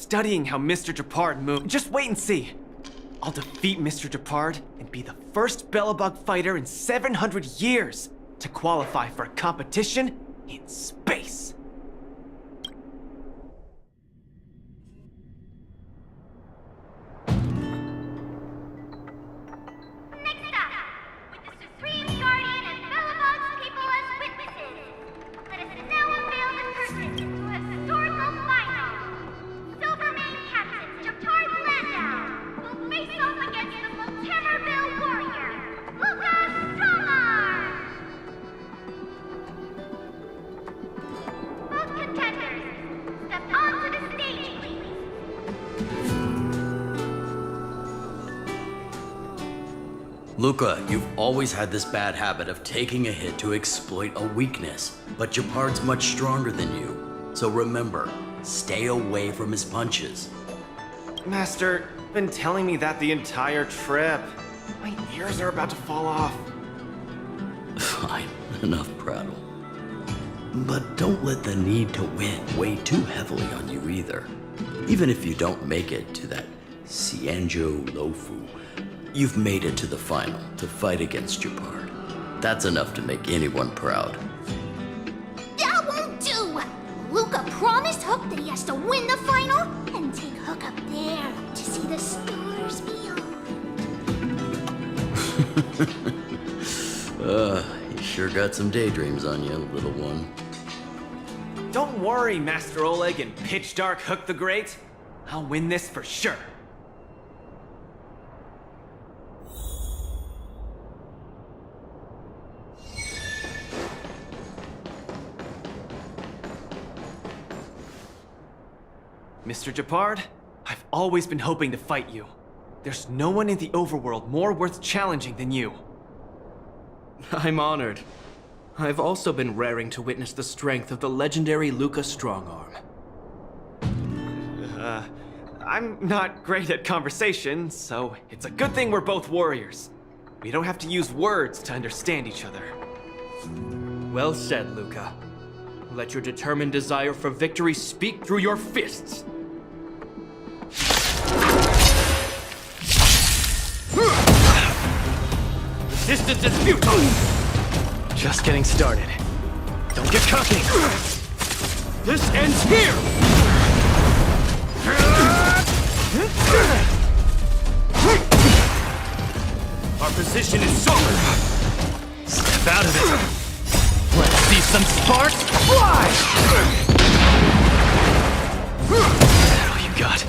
studying how Mr. Gepard moved. Just wait and see. I'll defeat Mr. Gepard and be the first Belobog fighter in 700 years to qualify for a competition in space. Luca, you've always had this bad habit of taking a hit to exploit a weakness, but Gepard's much stronger than you. So remember, stay away from his punches. Master, you've been telling me that the entire trip. My ears are about to fall off. Fine, enough prattle. But don't let the need to win weigh too heavily on you either. Even if you don't make it to that Xianzhou Luofu, you've made it to the final to fight against Gepard. That's enough to make anyone proud. That won't do! Luca promised Hook that he has to win the final and take Hook up there to see the stars beyond. You sure got some daydreams on you, little one. Don't worry, Master Oleg and Pitch Dark Hook the Great. I'll win this for sure. Mr. Gepard, I've always been hoping to fight you. There's no one in the overworld more worth challenging than you. I'm honored. I've also been raring to witness the strength of the legendary Luca Strongarm. I'm not great at conversation, so it's a good thing we're both warriors. We don't have to use words to understand each other. Well said, Luca. Let your determined desire for victory speak through your fists. Resistance is futile! Just getting started. Don't get cocky! This ends here! Our position is solid. Step out of it! Let's see some sparks fly! Is that all you got?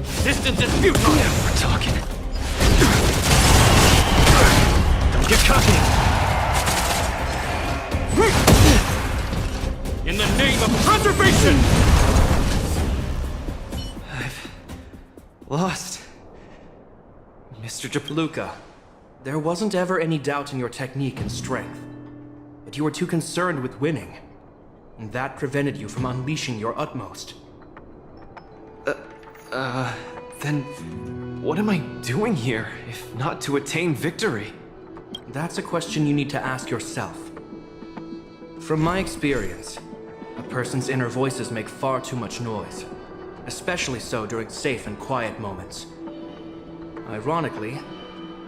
Resistance is futile! Now we're talking. Don't get cocky! In the name of preservation! I've lost. Mr. Luca, there wasn't ever any doubt in your technique and strength. But you were too concerned with winning. And that prevented you from unleashing your utmost. Then what am I doing here, if not to attain victory? That's a question you need to ask yourself. From my experience, a person's inner voices make far too much noise, especially so during safe and quiet moments. Ironically,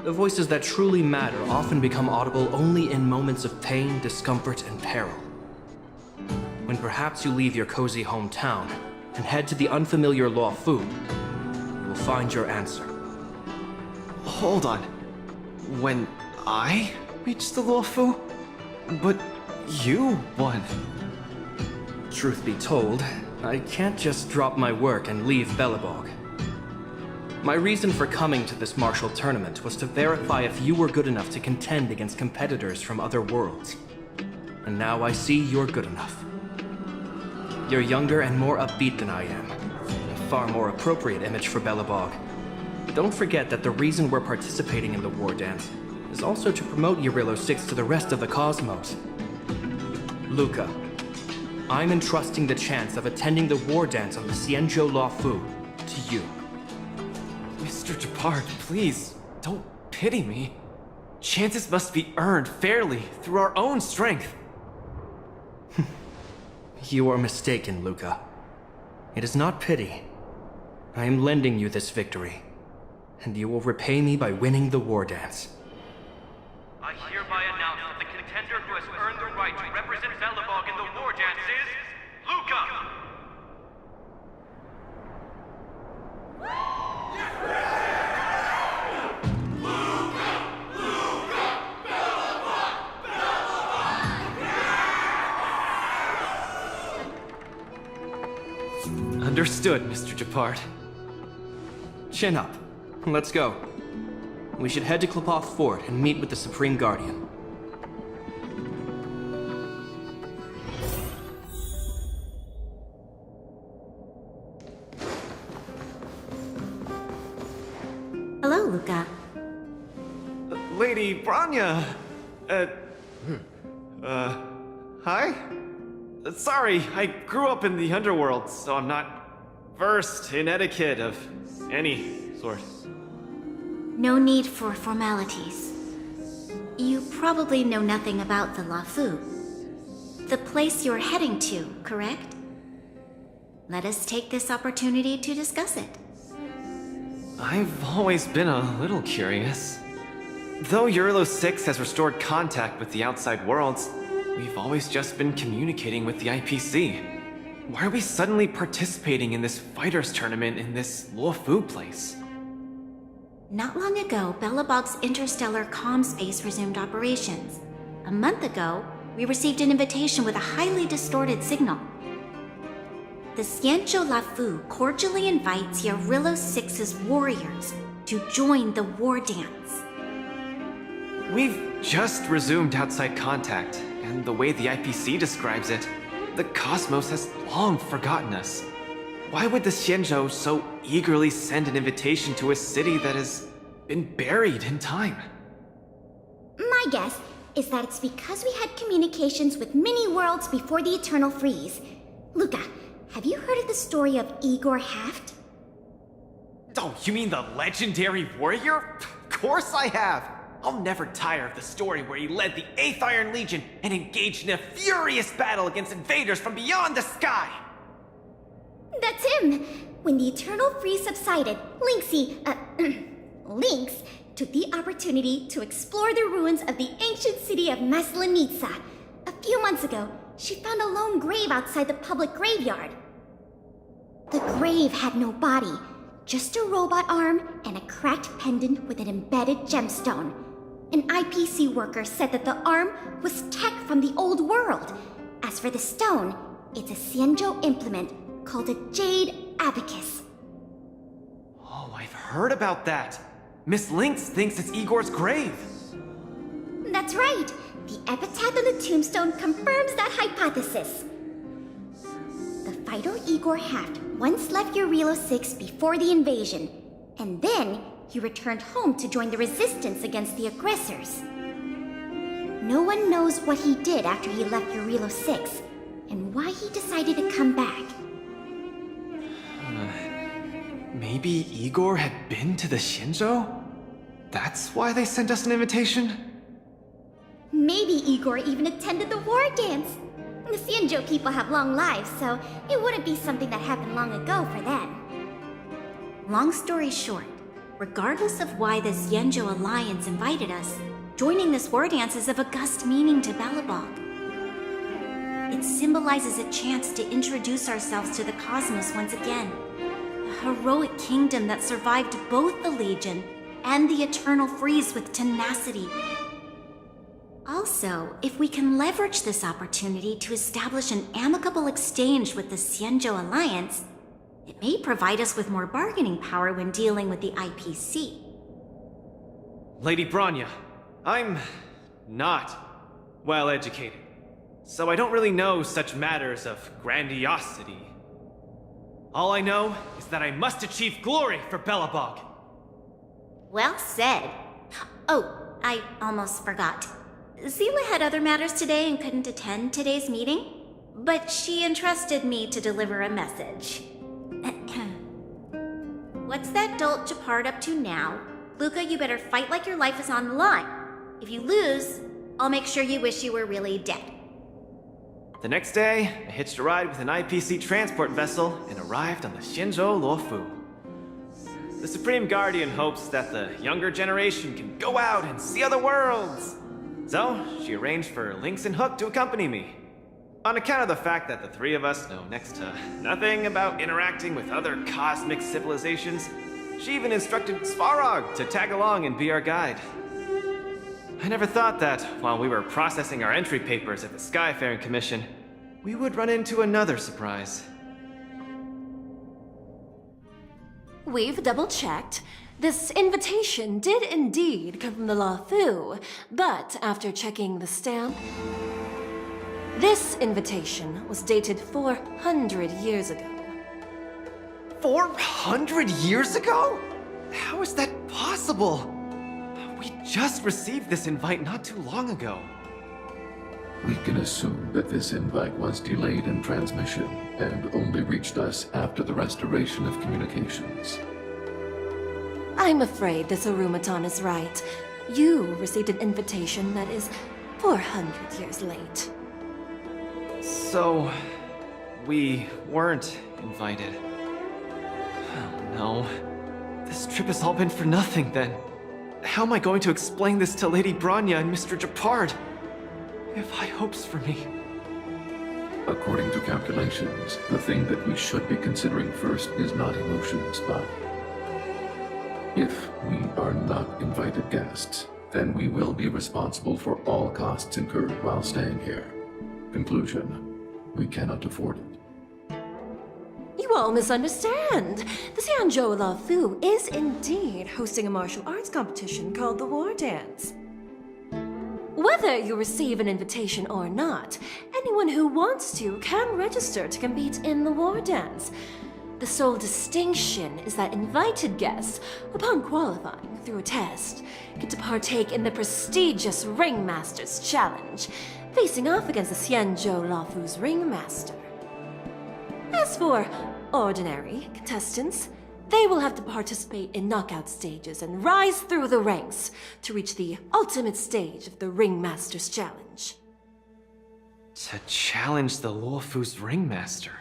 the voices that truly matter often become audible only in moments of pain, discomfort, and peril. When perhaps you leave your cozy hometown and head to the unfamiliar Luofu, you will find your answer. Hold on. When I reached the Luofu? But you won. Truth be told, I can't just drop my work and leave Belobog. My reason for coming to this martial tournament was to verify if you were good enough to contend against competitors from other worlds. And now I see you're good enough. You're younger and more upbeat than I am. A far more appropriate image for Belobog. Don't forget that the reason we're participating in the war dance is also to promote Eurilo 6 to the rest of the cosmos. Luca, I'm entrusting the chance of attending the war dance on the Xianzhou Luofu to you. Mr. Gepard, please, don't pity me. Chances must be earned fairly through our own strength. You are mistaken, Luca. It is not pity, I am lending you this victory, and you will repay me by winning the war dance. I hereby announce that the contender who has earned the right to represent Belobog in the war dance is Luca! Understood, Mr. Gepard. Chin up. Let's go. We should head to Klopov Fort and meet with the Supreme Guardian. Hello, Luca. Lady Branya! Hi? Sorry, I grew up in the underworld, so I'm not versed in etiquette of any sort. No need for formalities. You probably know nothing about the Lafu. The place you're heading to, correct? Let us take this opportunity to discuss it. I've always been a little curious. Though Eurilo 6 has restored contact with the outside worlds, we've always just been communicating with the IPC. Why are we suddenly participating in this fighters tournament in this Luofu place? Not long ago, Belobog's interstellar comm space resumed operations. A month ago, we received an invitation with a highly distorted signal. The Xianzhou Lafu cordially invites Eurilo 6's warriors to join the war dance. We've just resumed outside contact, and the way the IPC describes it, the cosmos has long forgotten us. Why would the Xianzhou so eagerly send an invitation to a city that has been buried in time? My guess is that it's because we had communications with many worlds before the Eternal Freeze. Luca, have you heard of the story of Igor Haft? Oh, you mean the legendary warrior? Of course I have! I'll never tire of the story where he led the 8th Iron Legion and engaged in a furious battle against invaders from beyond the sky! That's him! When the Eternal Freeze subsided, Lynx took the opportunity to explore the ruins of the ancient city of Maslenitsa. A few months ago, she found a lone grave outside the public graveyard. The grave had no body, just a robot arm and a cracked pendant with an embedded gemstone. An IPC worker said that the arm was tech from the old world. As for the stone, it's a Xianzhou implement called a Jade Abacus. Oh, I've heard about that! Miss Lynx thinks it's Igor's grave! That's right! The epitaph on the tombstone confirms that hypothesis. The fighter Igor Haft once left Eurilo 6 before the invasion, and then he returned home to join the resistance against the aggressors. No one knows what he did after he left Eurilo 6, and why he decided to come back. Maybe Igor had been to the Xianzhou? That's why they sent us an invitation? Maybe Igor even attended the war dance. The Xianzhou people have long lives, so it wouldn't be something that happened long ago for them. Long story short, regardless of why the Xianzhou Alliance invited us, joining this war dance is of august meaning to Belobog. It symbolizes a chance to introduce ourselves to the cosmos once again. A heroic kingdom that survived both the Legion and the Eternal Freeze with tenacity. Also, if we can leverage this opportunity to establish an amicable exchange with the Xianzhou Alliance, it may provide us with more bargaining power when dealing with the IPC. Lady Branya, I'm not well educated, so I don't really know such matters of grandiosity. All I know is that I must achieve glory for Belobog. Well said. Oh, I almost forgot. Seela had other matters today and couldn't attend today's meeting, but she entrusted me to deliver a message. What's that dolt Gepard up to now? Luca, you better fight like your life is on the line. If you lose, I'll make sure you wish you were really dead. The next day, I hitched a ride with an IPC transport vessel and arrived on the Xianzhou Luofu. The Supreme Guardian hopes that the younger generation can go out and see other worlds. So, she arranged for Lynx and Hook to accompany me. On account of the fact that the three of us know next to nothing about interacting with other cosmic civilizations, she even instructed Svarog to tag along and be our guide. I never thought that, while we were processing our entry papers at the Skyfaring Commission, we would run into another surprise. We've double-checked. This invitation did indeed come from the Lafu, but after checking the stamp, this invitation was dated 400 years ago. 400 years ago? How is that possible? We just received this invite not too long ago. We can assume that this invite was delayed in transmission and only reached us after the restoration of communications. I'm afraid this Arumaton is right. You received an invitation that is 400 years late. So, we weren't invited. Oh no. This trip has all been for nothing then. How am I going to explain this to Lady Bronya and Mr. Gepard? They have high hopes for me. According to calculations, the thing that we should be considering first is not emotions, but if we are not invited guests, then we will be responsible for all costs incurred while staying here. Conclusion: we cannot afford it. You all misunderstand. The Xianzhou Lafu is indeed hosting a martial arts competition called the War Dance. Whether you receive an invitation or not, anyone who wants to can register to compete in the War Dance. The sole distinction is that invited guests, upon qualifying through a test, get to partake in the prestigious Ringmaster's Challenge, facing off against the Xianzhou Lafu's Ringmaster. As for ordinary contestants, they will have to participate in knockout stages and rise through the ranks to reach the ultimate stage of the Ringmaster's Challenge. To challenge the Luofu's Ringmaster?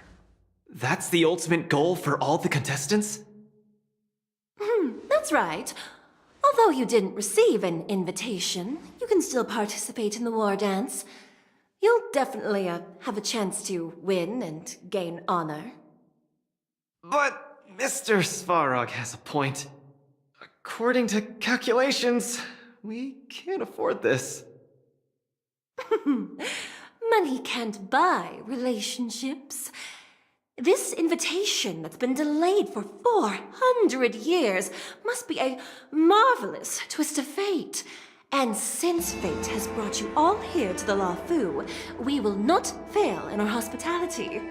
That's the ultimate goal for all the contestants? That's right. Although you didn't receive an invitation, you can still participate in the War Dance. You'll definitely have a chance to win and gain honor. But Mr. Svarog has a point. According to calculations, we can't afford this. Money can't buy relationships. This invitation that's been delayed for 400 years must be a marvelous twist of fate. And since fate has brought you all here to the Lafu, we will not fail in our hospitality.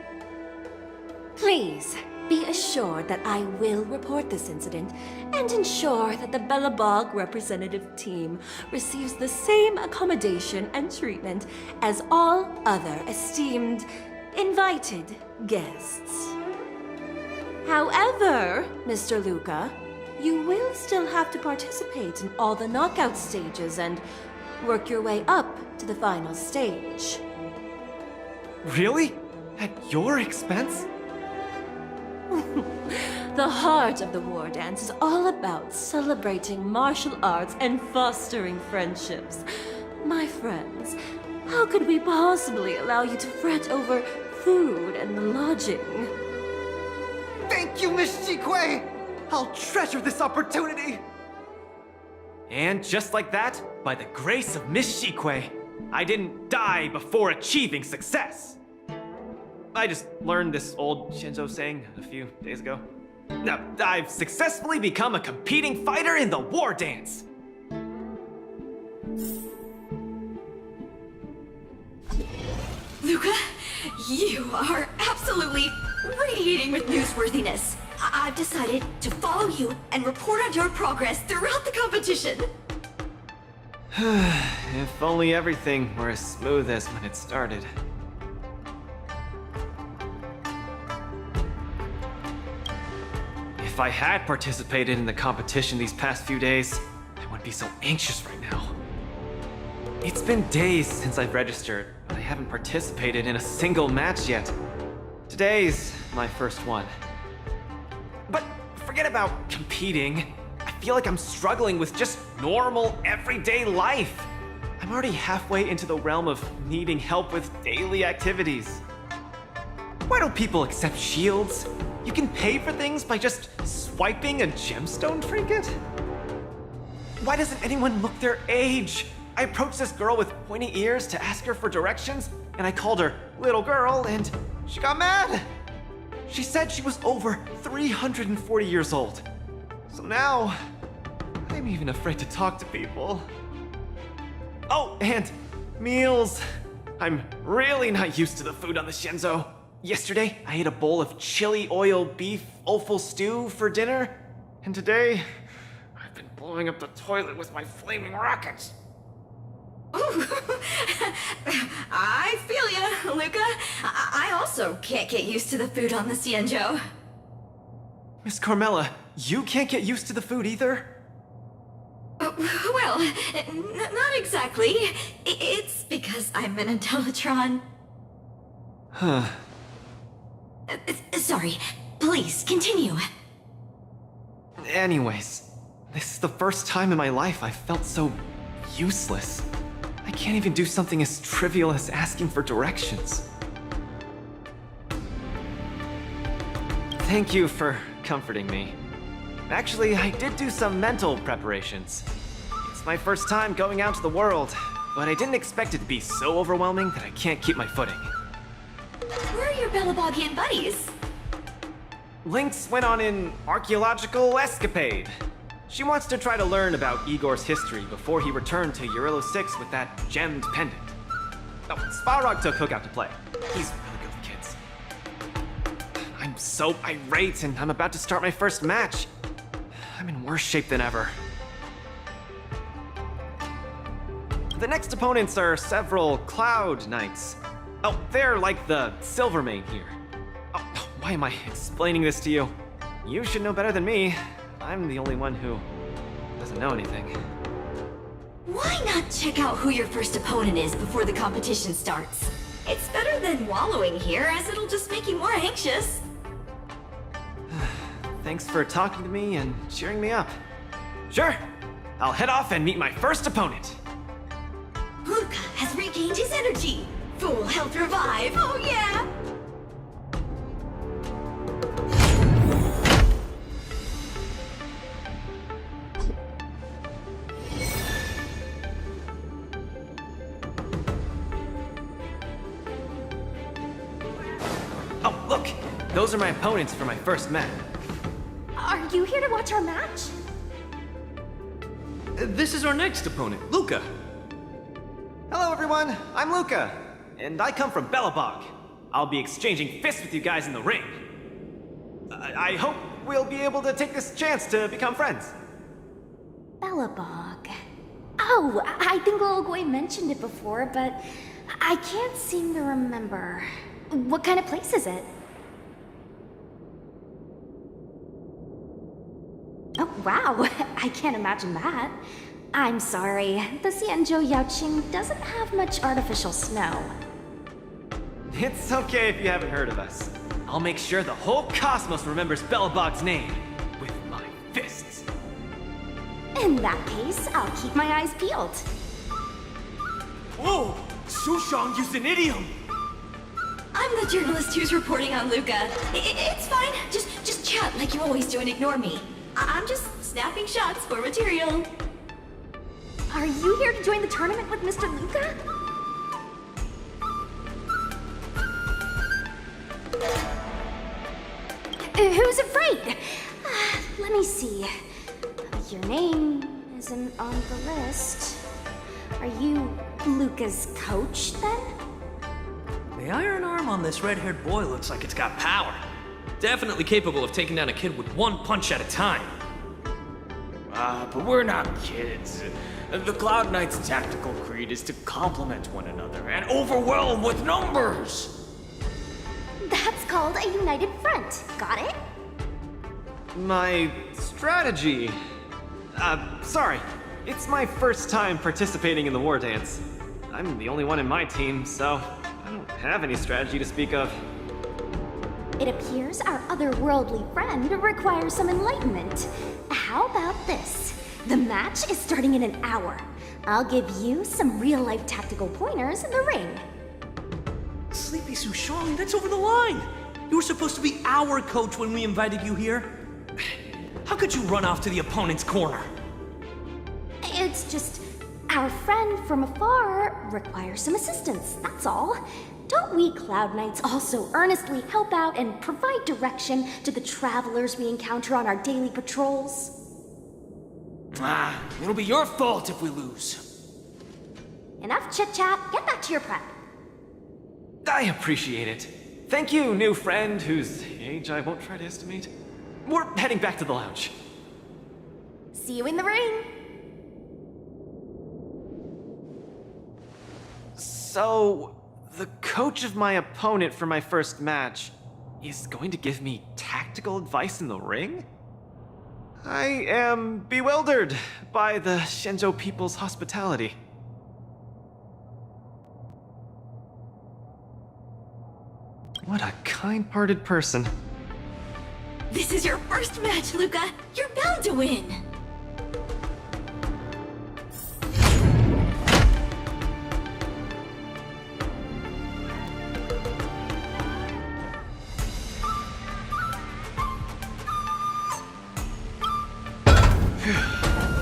Please, be assured that I will report this incident and ensure that the Belobog representative team receives the same accommodation and treatment as all other esteemed, invited guests. However, Mr. Luca, you will still have to participate in all the knockout stages and work your way up to the final stage. Really? At your expense? The heart of the War Dance is all about celebrating martial arts and fostering friendships. My friends, how could we possibly allow you to fret over food and lodging? Thank you, Miss Shikue! I'll treasure this opportunity! And just like that, by the grace of Miss Shikue, I didn't die before achieving success! I just learned this old Shinzo saying a few days ago. Now, I've successfully become a competing fighter in the War Dance! Luca, you are absolutely radiating with newsworthiness. I've decided to follow you and report on your progress throughout the competition. If only everything were as smooth as when it started. If I had participated in the competition these past few days, I wouldn't be so anxious right now. It's been days since I've registered, but I haven't participated in a single match yet. Today's my first one. But forget forget about competing. I feel like I'm struggling with just normal, everyday life. I'm already halfway into the realm of needing help with daily activities. Why don't people accept shields? You can pay for things by just swiping a gemstone trinket? Why doesn't anyone look their age? I approached this girl with pointy ears to ask her for directions, and I called her little girl, and she got mad. She said she was over 340 years old. So now, I'm even afraid to talk to people. Oh, and meals. I'm really not used to the food on the Shinzo. Yesterday, I ate a bowl of chili oil beef offal stew for dinner, and today, I've been blowing up the toilet with my flaming rockets. Ooh. I feel ya, Luca. I also can't get used to the food on the Xianzhou. Miss Carmela, you can't get used to the food either? Well, not exactly. It's because I'm an Intellitron. Huh. Sorry. Please, continue. Anyways, this is the first time in my life I felt so useless. I can't even do something as trivial as asking for directions. Thank you for comforting me. Actually, I did do some mental preparations. It's my first time going out to the world, but I didn't expect it to be so overwhelming that I can't keep my footing. Where are your Belabogian buddies? Lynx went on an archaeological escapade. She wants to try to learn about Igor's history before he returned to Urillo 6 with that gemmed pendant. Oh, Svarog took Hook out to play. He's really good with kids. I'm so irate, and I'm about to start my first match. I'm in worse shape than ever. The next opponents are several Cloud Knights. Oh, they're like the Silvermane here. Oh, why am I explaining this to you? You should know better than me. I'm the only one who doesn't know anything. Why not check out who your first opponent is before the competition starts? It's better than wallowing here, as it'll just make you more anxious. Thanks for talking to me and cheering me up. Sure, I'll head off and meet my first opponent. Luca has regained his energy. Full health revive, oh yeah! Oh, look! Those are my opponents for my first match. Are you here to watch our match? This is our next opponent, Luca. Hello, everyone. I'm Luca, and I come from Belobog. I'll be exchanging fists with you guys in the ring. I hope we'll be able to take this chance to become friends. Belobog. Oh, I think Lilgoy mentioned it before, but I can't seem to remember. What kind of place is it? Oh, wow. I can't imagine that. I'm sorry. The Xianzhou Yaoqing doesn't have much artificial snow. It's okay if you haven't heard of us. I'll make sure the whole cosmos remembers Belobog's name with my fists. In that case, I'll keep my eyes peeled. Whoa! Sushang used an idiom! I'm the journalist who's reporting on Luca. It's fine. Just chat like you always do and ignore me. I'm just snapping shots for material. Are you here to join the tournament with Mr. Luca? Who's afraid? Let me see. Your name isn't on the list. Are you Luca's coach, then? The iron arm on this red-haired boy looks like it's got power. Definitely capable of taking down a kid with one punch at a time. But we're not kids. The Cloud Knight's tactical creed is to complement one another and overwhelm with numbers! That's called a united front. Got it? My strategy? Sorry. It's my first time participating in the war dance. I'm the only one in my team, so I don't have any strategy to speak of. It appears our otherworldly friend requires some enlightenment. How about this? The match is starting in an hour. I'll give you some real-life tactical pointers in the ring. Sleepy Sushong, that's over the line! You were supposed to be our coach when we invited you here. How could you run off to the opponent's corner? It's just, our friend from afar requires some assistance, that's all. Don't we Cloud Knights also earnestly help out and provide direction to the travelers we encounter on our daily patrols? It'll be your fault if we lose. Enough chit-chat, get back to your prep. I appreciate it. Thank you, new friend whose age I won't try to estimate. We're heading back to the lounge. See you in the ring! So, the coach of my opponent for my first match is going to give me tactical advice in the ring? I am bewildered by the Shenzhou people's hospitality. What a kind-hearted person. This is your first match, Luca. You're bound to win.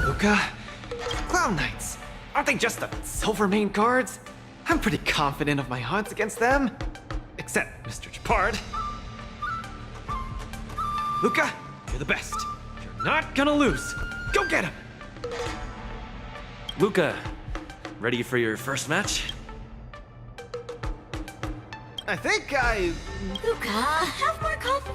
Luca? Clown Knights! Aren't they just the Silvermane guards? I'm pretty confident of my odds against them. Except Mr. Gepard. Luca, you're the best. You're not gonna lose. Go get him! Luca, ready for your first match? I think I... Luca, have more coffee.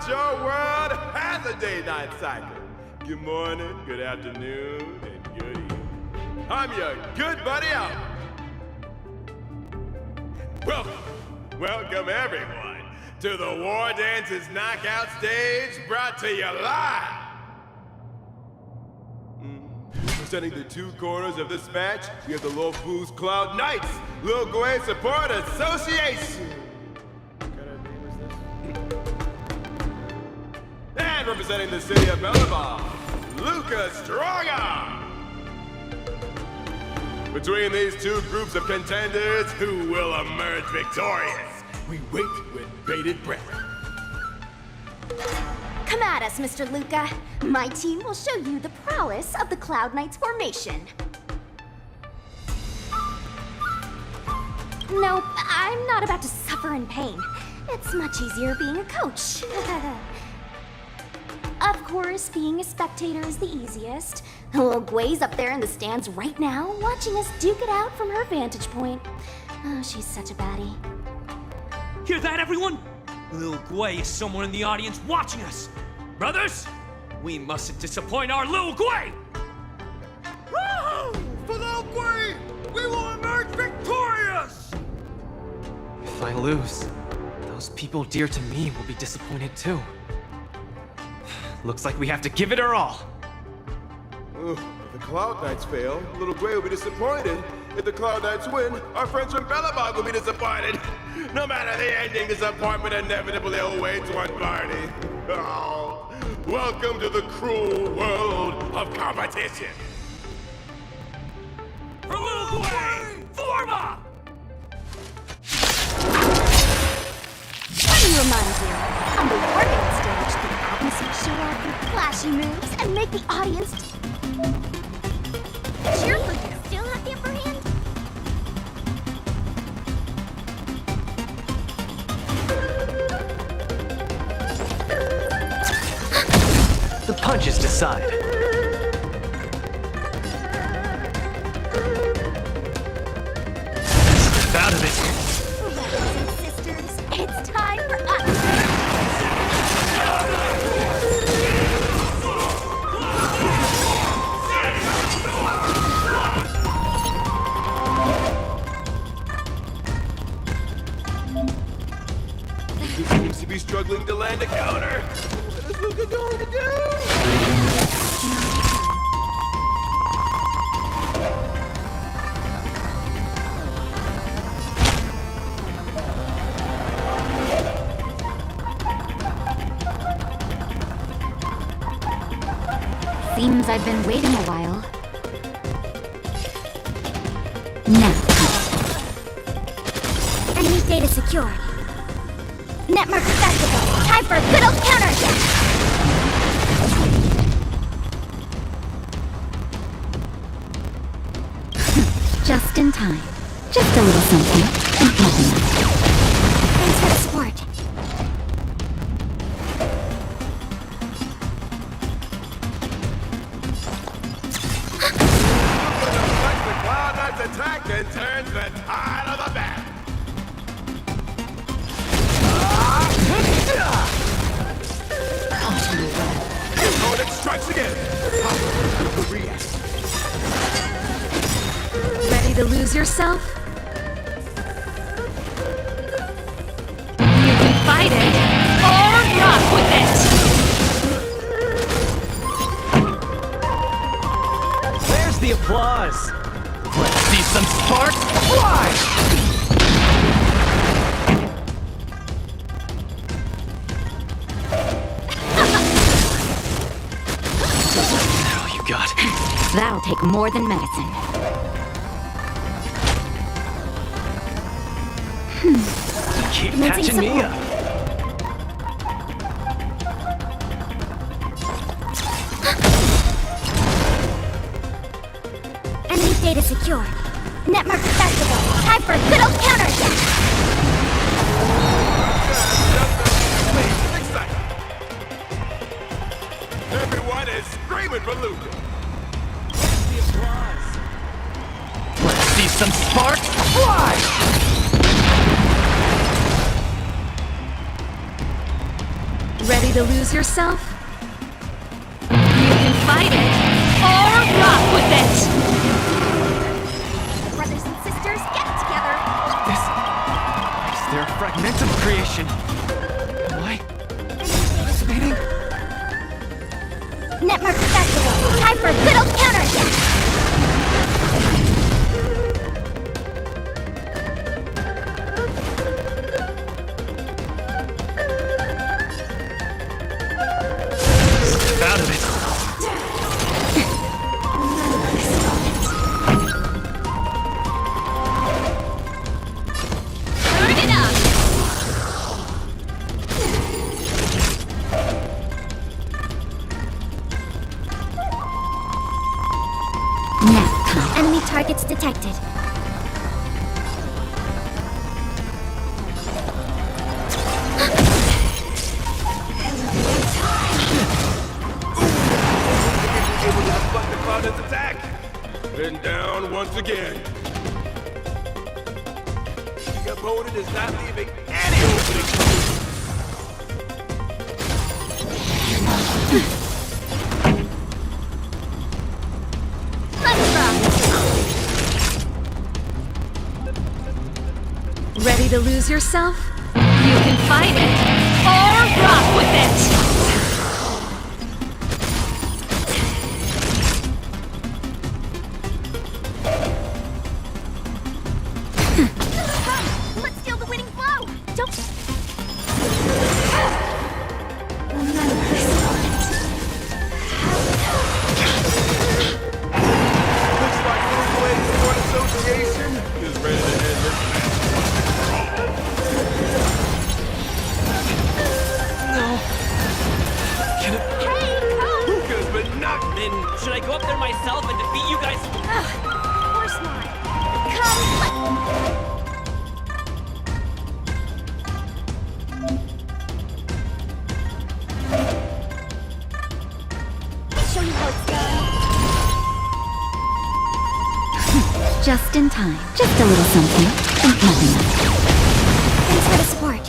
Your world has a day-night cycle. Good morning, good afternoon, and good evening. I'm your good buddy Albert. Welcome everyone to the War Dances Knockout Stage, brought to you live. Presenting the two corners of this match, we have the Low Boost Cloud Knights, Lil Gwei Support Association. And representing the city of Belleville, Luca Strongarm. Between these two groups of contenders, who will emerge victorious? We wait with bated breath. Come at us, Mr. Luca. My team will show you the prowess of the Cloud Knights formation. Nope, I'm not about to suffer in pain. It's much easier being a coach. Of course, being a spectator is the easiest. Lil Gwei's up there in the stands right now, watching us duke it out from her vantage point. Oh, she's such a baddie. Hear that, everyone? Lil Gwei is someone in the audience watching us. Brothers, we mustn't disappoint our Lil Gwei! Woohoo! For Lil Gwei, we will emerge victorious! If I lose, those people dear to me will be disappointed too. Looks like we have to give it our all. If the Cloud Knights fail, Lil Gwei will be disappointed. If the Cloud Knights win, our friends from Belleville will be disappointed. No matter the ending, disappointment inevitably awaits one party. Oh, welcome to the cruel world of competition. For Lil Gwei, Forma! Let me remind you, on the War Dance stage, the Agnes will show off your flashy moves and make the audience cheer for you. Still have the upper hand? the punches decide. Step out of it. Brothers and sisters, it's time for us. He seems to be struggling to land a counter. What is Luca going to do? Seems I've been waiting a while. Now. Enemy data secure. Netmark accessible. Time for a good old counterattack. Just in time. Just a little something. Nothing else. Thanks for the support. The Cloud Knight's attack and turns the tide of the battle. Oh, it strikes again. Ready to lose yourself? You can fight it, or rock with it! There's the applause. Let's see some sparks fly! All you got. That'll take more than medicine. Keep Missing patching me support. up. Enemy data secure. Netmark accessible. Time for a good old counterattack. Everyone is screaming for Luca. The applause. Let's see some sparks fly! Ready to lose yourself? You can fight it, or rock with it! Brothers and sisters, get it together. Is there a fragmentum creation? Am I hallucinating? Netmark accessible. Time for a good old counterattack. Step out of it. Turn it up! Now, enemy targets detected. Able to deflect the Cloud Knight's attack. Been down once again. The opponent is not leaving any opening. Let's rock. Ready to lose yourself? You can fight it, or rock with it! Let's steal the winning blow. Don't. Looks like Luca and the Sport Association is ready to end this match. No. Can it... Hey, come. Luca's been knocked. Then should I go up there myself and defeat you guys? Of course not. Come. Just in time. Just a little something. Think nothing of it. Thanks for the support.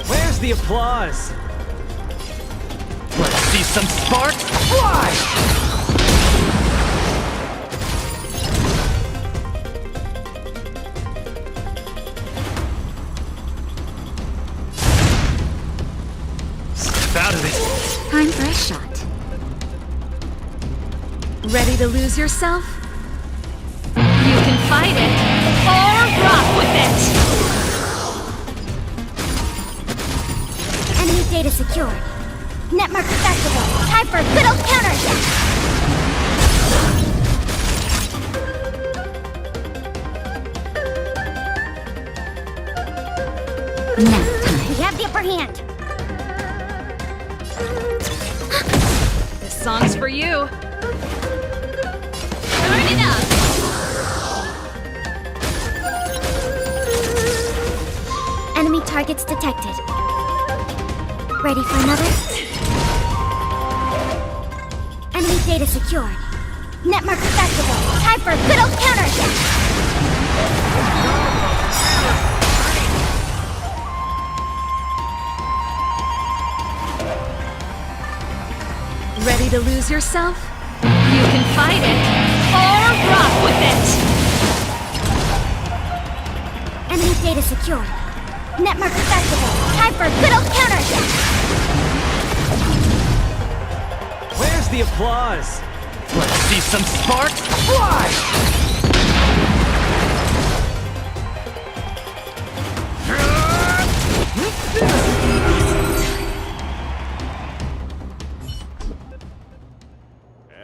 Where's the applause? Let's see some sparks fly! Out of it. Time for a shot. Ready to lose yourself? You can fight it, or rock with it! Enemy data secured. Netmark accessible. Time for a good old counterattack. Nap time. We have the upper hand. This song's for you. Turn it up. Enemy targets detected. Ready for another? Enemy data secured. Netmark accessible. Time for a good old counterattack. Ready to lose yourself? You can fight it, or rock with it! Enemy data secured. Netmark accessible. Time for a good old counterattack. Where's the applause? Let's see some sparks fly!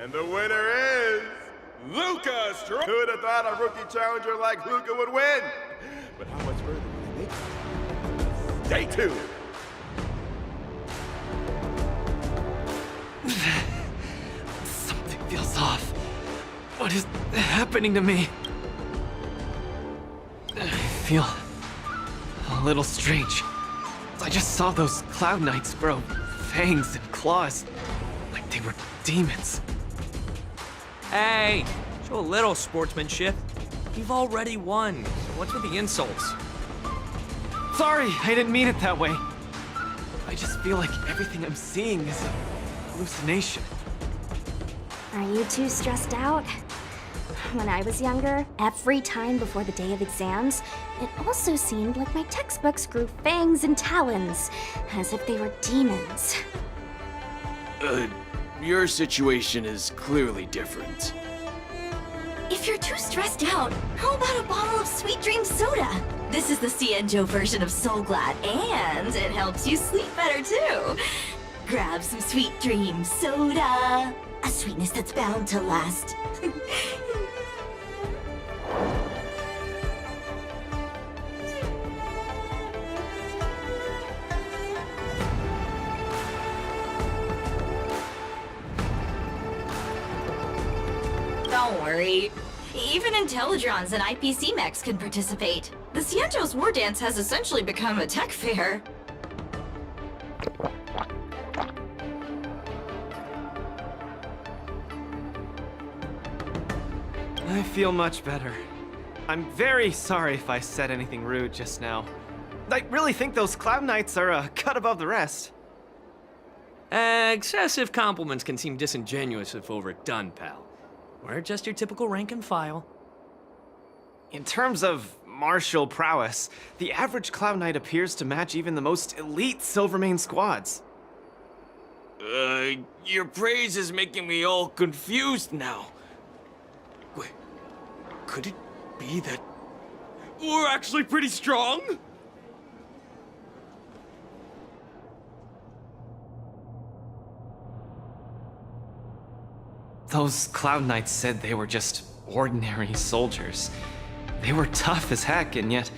And the winner is Luca. Who would have thought a rookie challenger like Luca would win? But how much further will they make it? Stay tuned. Something feels off. What is happening to me? I feel a little strange. I just saw those Cloud Knights grow fangs and claws, like they were demons. Hey, show a little sportsmanship. You've already won, so what's with the insults? Sorry, I didn't mean it that way. I just feel like everything I'm seeing is a hallucination. Are you too stressed out? When I was younger, every time before the day of exams, it also seemed like my textbooks grew fangs and talons, as if they were demons. Your situation is clearly different. If you're too stressed out, how about a bottle of Sweet Dream Soda? This is the Cienjo version of Soul Glad, and it helps you sleep better too. Grab some Sweet Dream Soda. A sweetness that's bound to last. Don't worry. Even Intellitrons and IPC mechs can participate. The Cienjo's War Dance has essentially become a tech fair. I feel much better. I'm very sorry if I said anything rude just now. I really think those Cloud Knights are a cut above the rest. Excessive compliments can seem disingenuous if overdone, pal. We're just your typical rank and file. In terms of martial prowess, the average Cloud Knight appears to match even the most elite Silvermane squads. Your praise is making me all confused now. Wait, could it be that we're actually pretty strong? Those Cloud Knights said they were just ordinary soldiers. They were tough as heck, and yet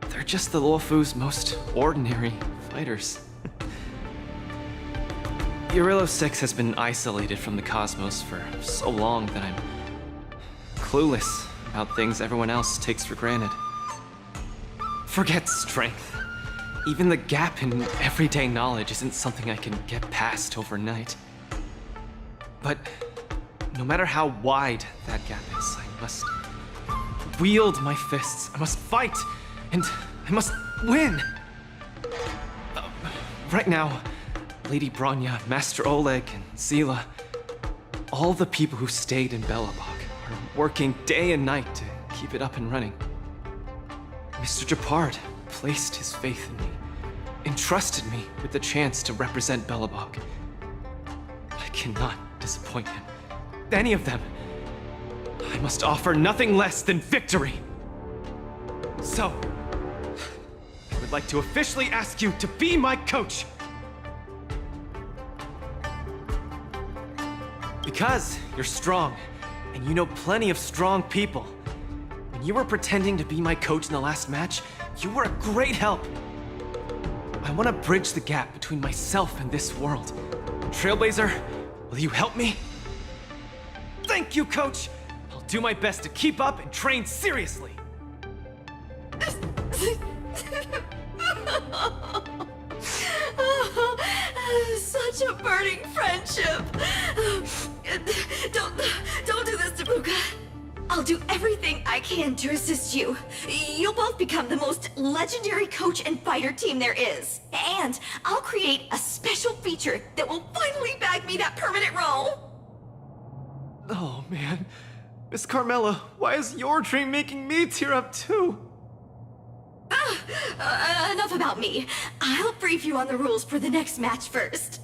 they're just the Luofu's most ordinary fighters. Urillo 6 has been isolated from the cosmos for so long that I'm clueless about things everyone else takes for granted. Forget strength. Even the gap in everyday knowledge isn't something I can get past overnight. But no matter how wide that gap is, I must wield my fists. I must fight, and I must win. Right now, Lady Bronya, Master Oleg, and Zila, all the people who stayed in Belobog are working day and night to keep it up and running. Mr. Gepard placed his faith in me, entrusted me with the chance to represent Belobog. I cannot disappoint him. Any of them. I must offer nothing less than victory. So, I would like to officially ask you to be my coach. Because you're strong, and you know plenty of strong people. When you were pretending to be my coach in the last match, you were a great help. I want to bridge the gap between myself and this world. Trailblazer, will you help me? Thank you, Coach! I'll do my best to keep up and train seriously. Such a burning friendship. Don't do this, Tabuka. I'll do everything I can to assist you. You'll both become the most legendary coach and fighter team there is. And I'll create a special feature that will finally bag me that permanent role. Oh, man. Miss Carmela, why is your dream making me tear up too? Enough about me. I'll brief you on the rules for the next match first.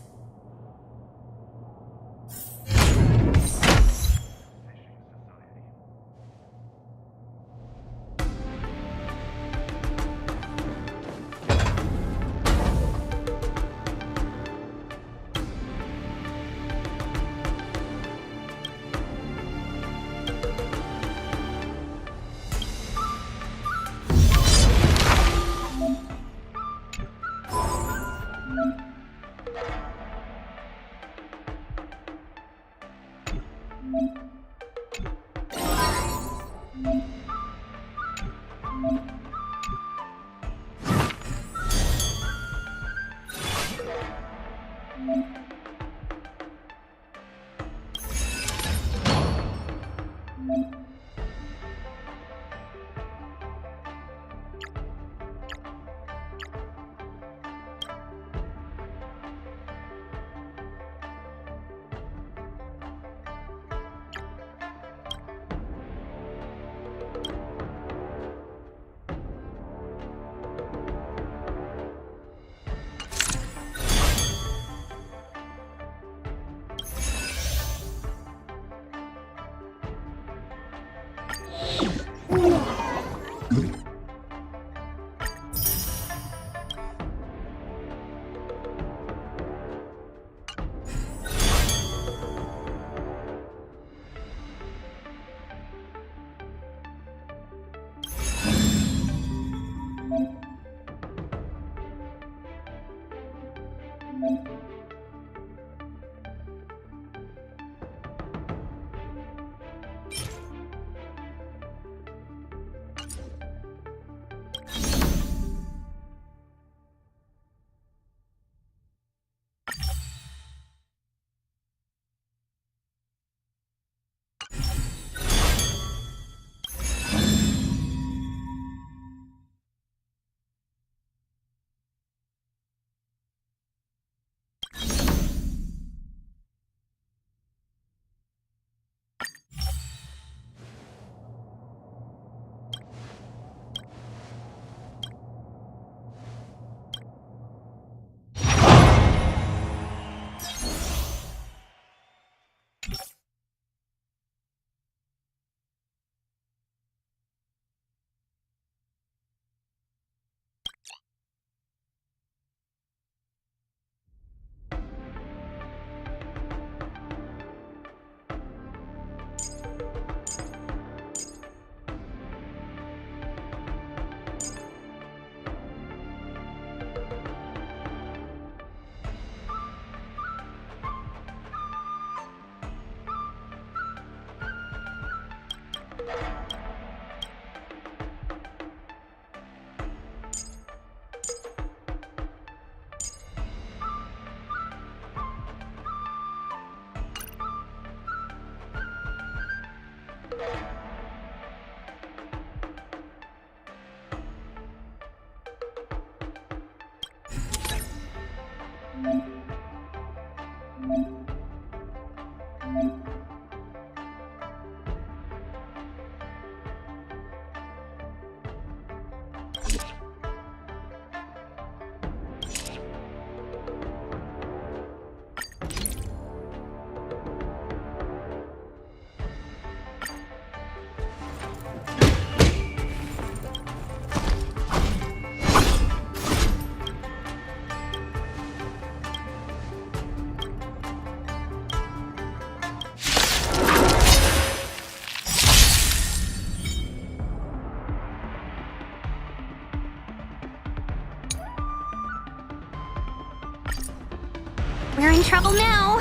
We're in trouble now.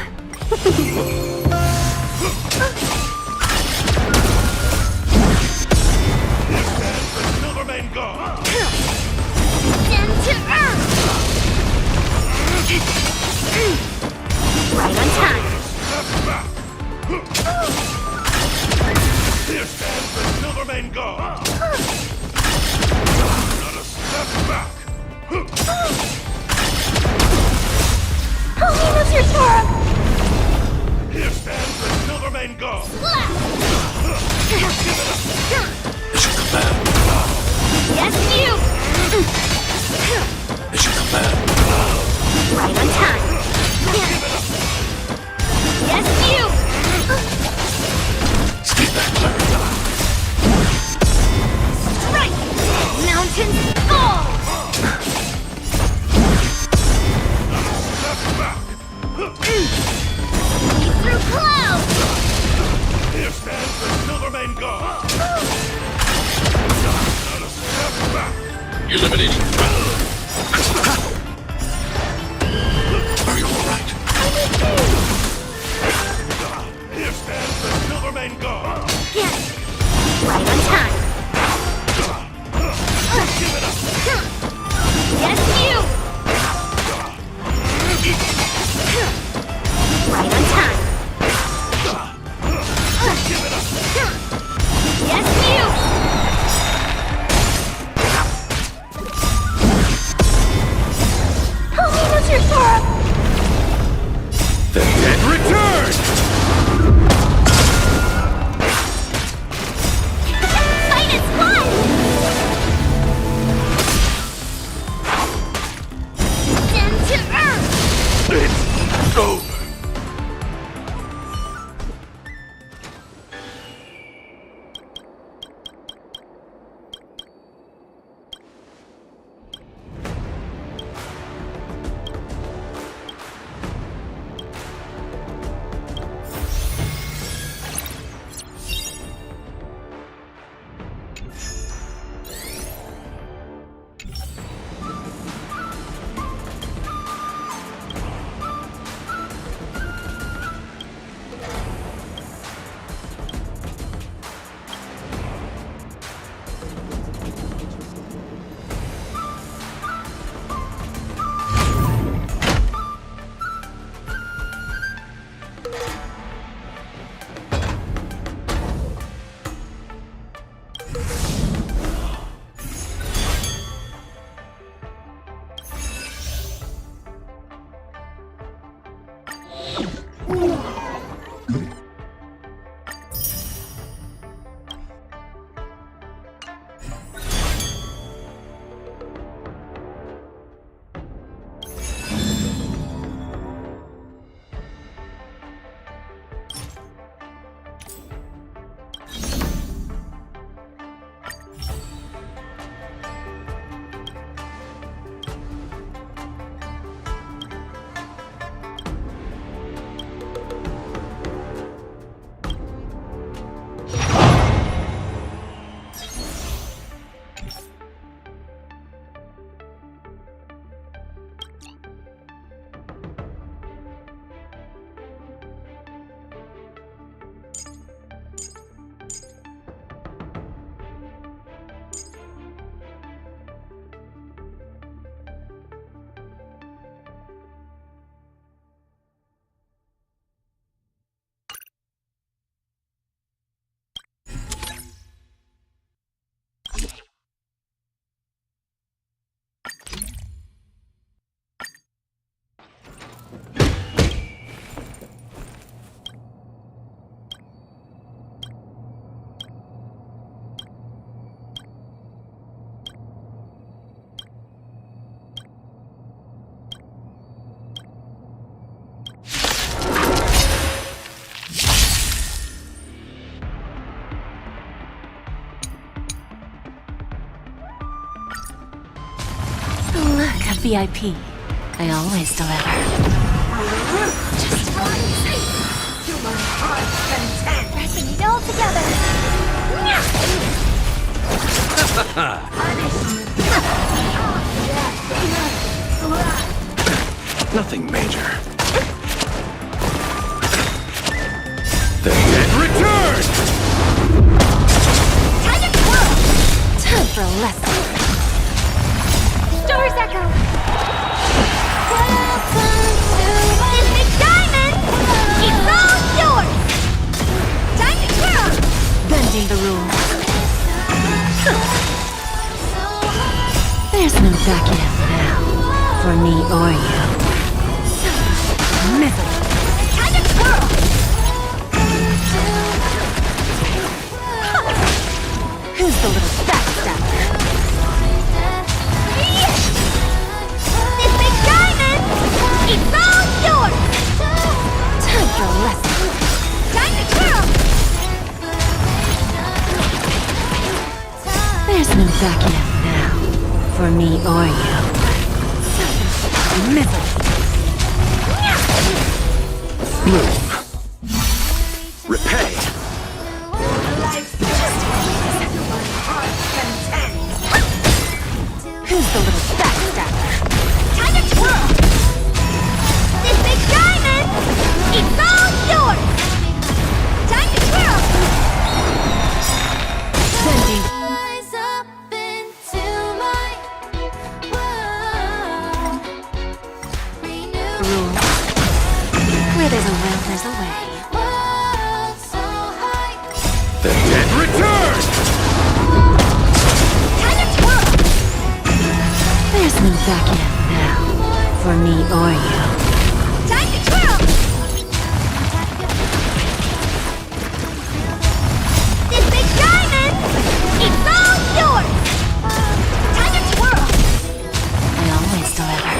Silverman gone! Down to earth! Right on time. Here stands the Silverman God! Not a step back! Oh, he knows your Torah! Here stands the Silverman God! It's your command. Yes, you! It's your command. Right on time. Yes, you! Stay back, Larry. Strike! Mountains fall! Step back! Lead through clouds! Here stands the Silverman God! Not a step back! Eliminating Prattle. Are you alright? Here stands the Silverman God! Yes! Right on time. Yes, you! Right on time. Yes, you! Oh, he knows your Torah! And return! Fight is won! Down to earth! It's over! Look, a VIP. I always deliver. Just one to my heart's content. Pressing it all together. Nothing major. Bending the rules. There's no backing out now, for me or you. Middle. Time to twirl! Who's the little backstabber? This big diamond! It's all yours! Time for a lesson. Time to twirl! There's no backing out now, for me or you. Middle. Bloom. Repay. Who's the little backstabber? Time to twirl! This big diamond! It's all yours! Time to twirl! Bending. Rise up into my world. Rules. Where there's a will, there's a way. World so high. And return! Time to twirl! There's no backing out now, for me or you. Time to twirl! This big diamond! It's all yours! Time to twirl! I always deliver.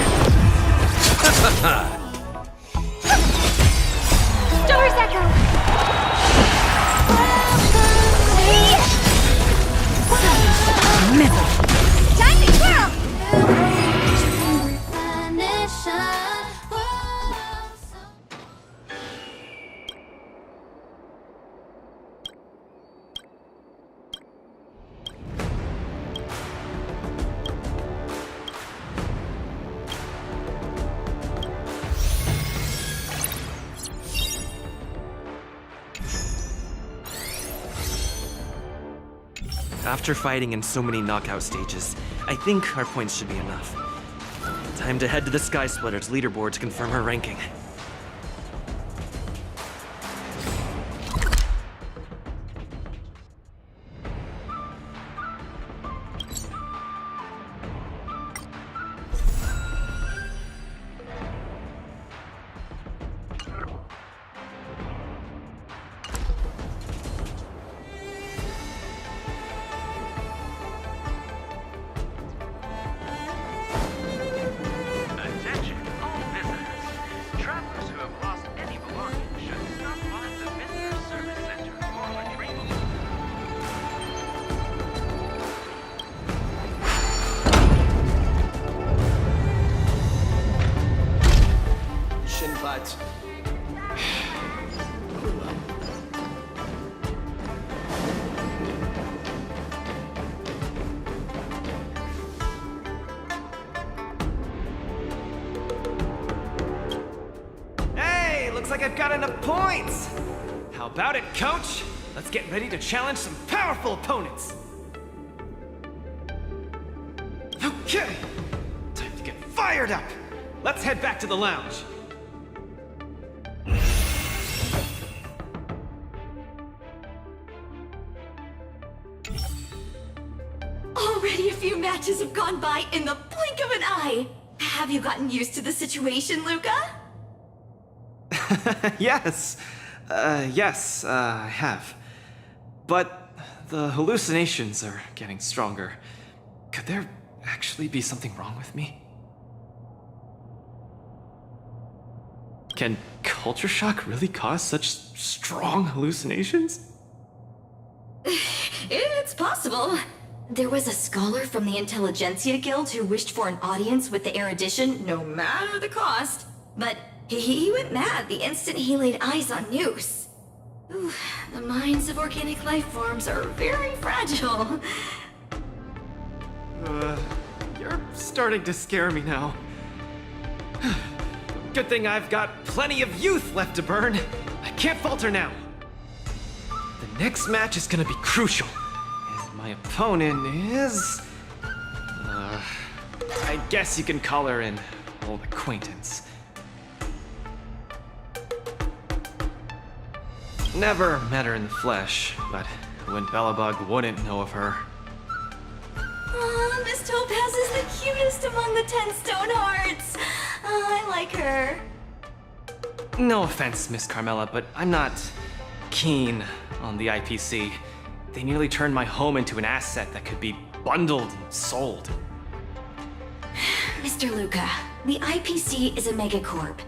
Stars echo! Middle. Time to twirl! After fighting in so many knockout stages, I think our points should be enough. Time to head to the Sky Splitter's leaderboard to confirm her ranking. Attention, all visitors. Travelers who have lost any belongings should stop by the Visitor Service Center for retrieval. Shin pads. Hey, looks like I've got enough points! How about it, coach? Let's get ready to challenge some powerful opponents! Okay! Time to get fired up! Let's head back to the lounge. Already a few matches have gone by in the blink of an eye. Have you gotten used to the situation, Luca? Yes. Yes, I have. But the hallucinations are getting stronger. Could there actually be something wrong with me? Can culture shock really cause such strong hallucinations? It's possible. There was a scholar from the Intelligentsia Guild who wished for an audience with the erudition, no matter the cost. But he went mad the instant he laid eyes on Noose. Ooh, the minds of organic life forms are very fragile. You're starting to scare me now. Good thing I've got plenty of youth left to burn. I can't falter now. The next match is gonna be crucial. And my opponent is... I guess you can call her an old acquaintance. Never met her in the flesh, but when Belobog wouldn't know of her. Aw, Miss Topaz is the cutest among the 10 stone hearts. I like her. No offense, Miss Carmela, but I'm not keen on the IPC. They nearly turned my home into an asset that could be bundled and sold. Mr. Luca, the IPC is a megacorp.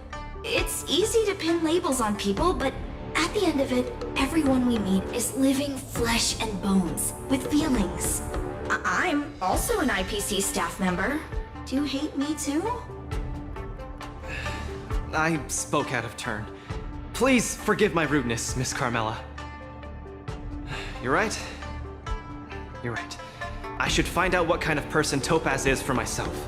It's easy to pin labels on people, but at the end of it, everyone we meet is living flesh and bones with feelings. I'm also an IPC staff member. Do you hate me too? I spoke out of turn. Please forgive my rudeness, Miss Carmela. You're right. You're right. I should find out what kind of person Topaz is for myself.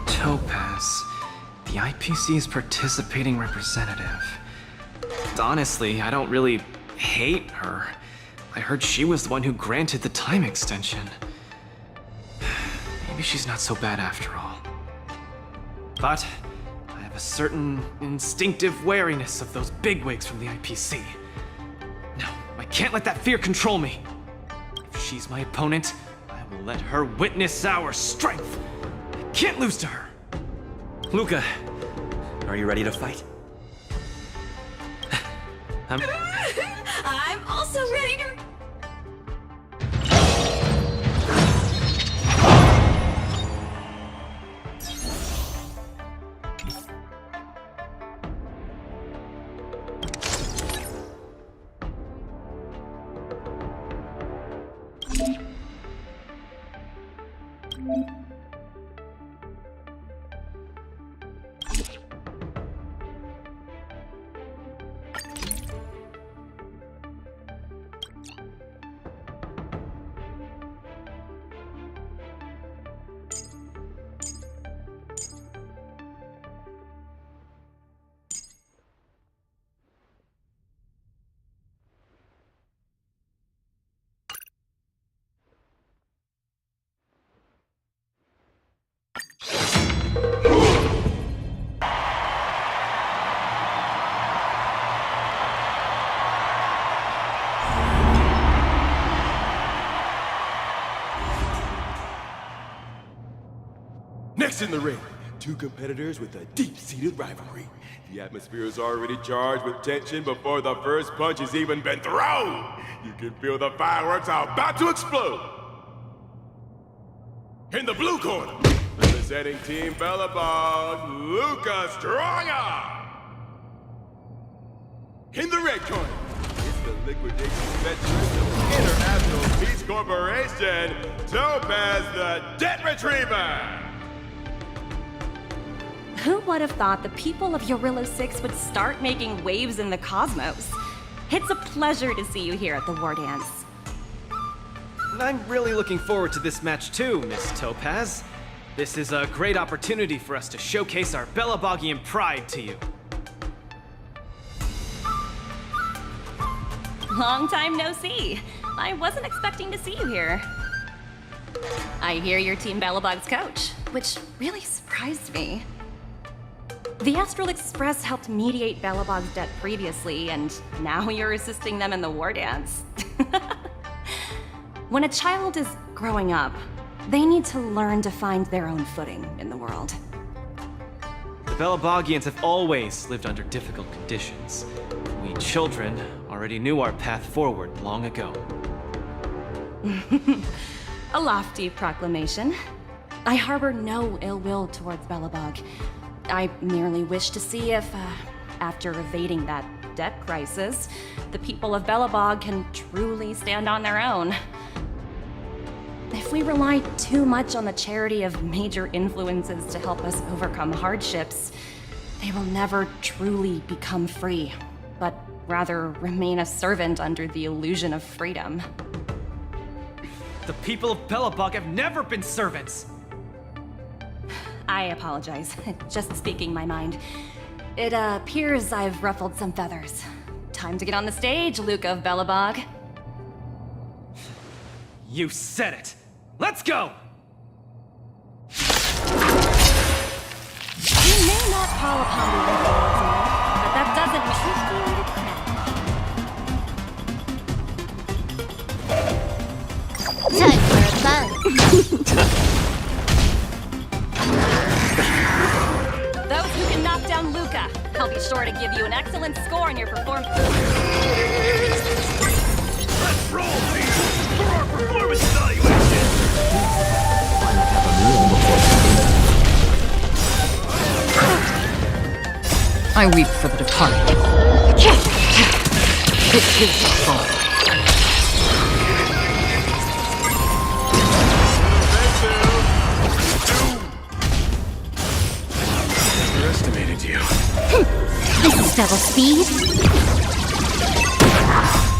Topaz, the IPC's participating representative. Honestly, I don't really hate her. I heard she was the one who granted the time extension. Maybe she's not so bad after all. But I have a certain instinctive wariness of those bigwigs from the IPC. No, I can't let that fear control me. If she's my opponent, I will let her witness our strength. I can't lose to her. Luca, are you ready to fight? I'm also ready to... Next in the ring, two competitors with a deep-seated rivalry. The atmosphere is already charged with tension before the first punch has even been thrown. You can feel the fireworks are about to explode. In the blue corner, representing Team Belobog, Luca Stronger. In the red corner, it's the liquidation veteran of International Peace Corporation, Topaz the Debt Retriever. Who would have thought the people of Yorilla 6 would start making waves in the cosmos? It's a pleasure to see you here at the War Dance. I'm really looking forward to this match too, Miss Topaz. This is a great opportunity for us to showcase our Belobogian pride to you. Long time no see. I wasn't expecting to see you here. I hear you're Team Belobog's coach, which really surprised me. The Astral Express helped mediate Belobog's debt previously, and now you're assisting them in the war dance. When a child is growing up, they need to learn to find their own footing in the world. The Belabogians have always lived under difficult conditions. We children already knew our path forward long ago. A lofty proclamation. I harbor no ill will towards Belobog. I merely wish to see if, after evading that debt crisis, the people of Belobog can truly stand on their own. If we rely too much on the charity of major influences to help us overcome hardships, they will never truly become free, but rather remain a servant under the illusion of freedom. The people of Belobog have never been servants! I apologize. Just speaking my mind. It appears I've ruffled some feathers. Time to get on the stage, Luca of Belobog. You said it! Let's go! You may not call upon the influence, but that doesn't make you Time for a buzz. Those who can knock down Luca, I'll be sure to give you an excellent score in your performance. Let's roll, please, for our performance evaluation! Why not have a meal before I weep for the departed. It is the fall. Underestimated you. This is double speed.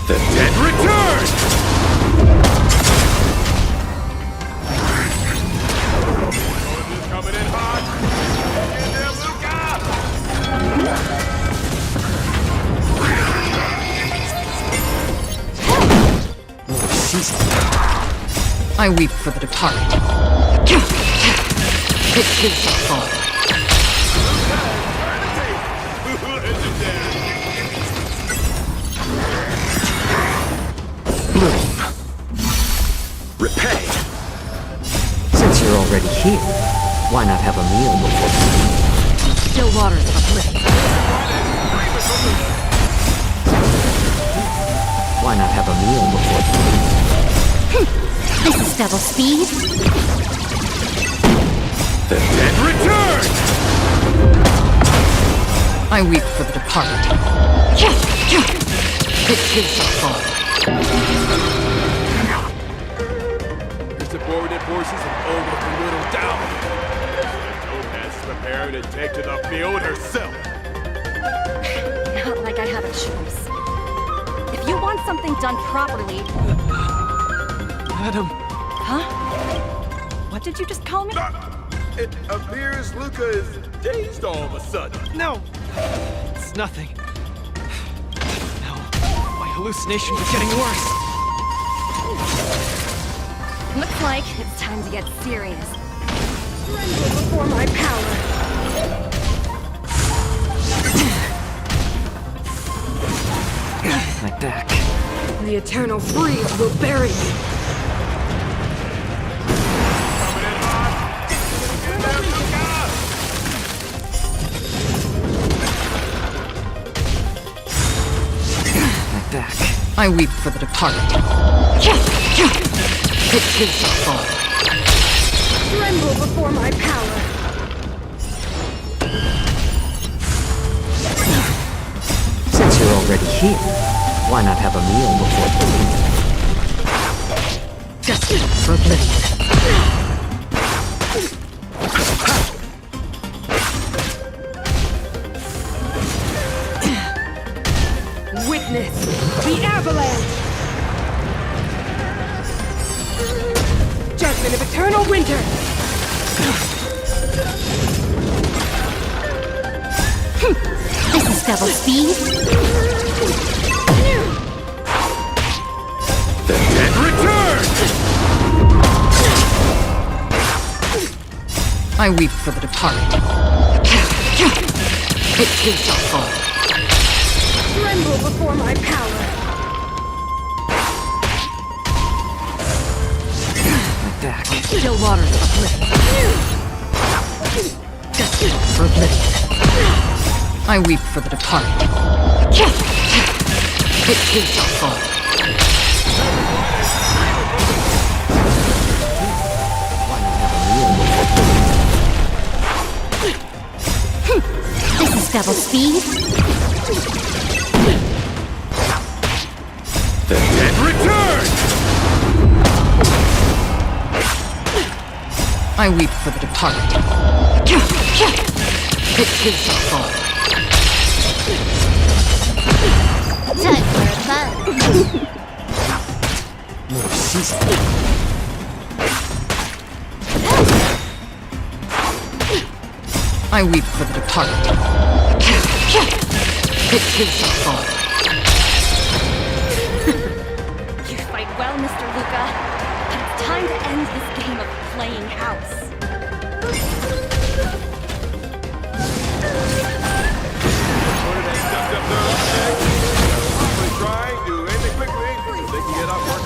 The dead return! Coming in hot! Get there, I weep for the departed. It is the fall. Bloom. Repay. Since you're already here, why not have a meal before still waters of oblivion? Why not have a meal before This is double speed. The dead return! I weep for the departed. It is the fall. The subordinate forces have almost whittled down. Has prepared to take to the field herself. Not like I have a choice. If you want something done properly... Adam... Huh? What did you just call me? It appears Luca is dazed all of a sudden. No! It's nothing. No, my hallucination is getting worse. Looks like it's time to get serious. Tremble before my power. my back. The eternal freeze will bury you. My back. I weep for the departed. It is the fall. Tremble before my power. Since you're already here, why not have a meal before destined for oblivion? Witness the avalanche! Judgment of eternal winter! This is double speed. The dead return! I weep for the departed. It too shall fall. Tremble before my power. Back. Still waters uplifted. Destiny for oblivion. I weep for the departed. It too shall fall. This is double speed. And return! I weep for the departed. It too shall fall. Time for a buzz. More season. I weep for the departed. It too shall fall. You fight well, Mr. Luca. But it's time to end this game of playing house. Probably trying to end it quickly so they can get off work.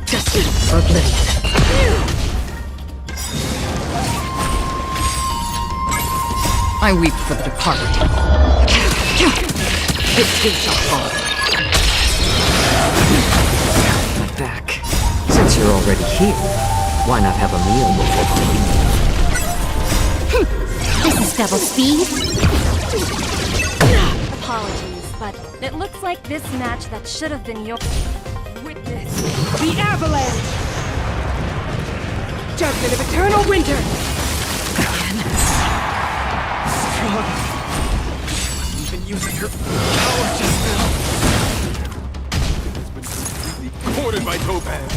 Destiny for oblivion. I weep for the departed. It too shall fall. My back. Since you're already here, why not have a meal before? This is double speed. Apologies, but it looks like this match that should have been your... Witness the avalanche. Judgment of eternal winter. Even using her power just now. It's been completely cornered by Topaz.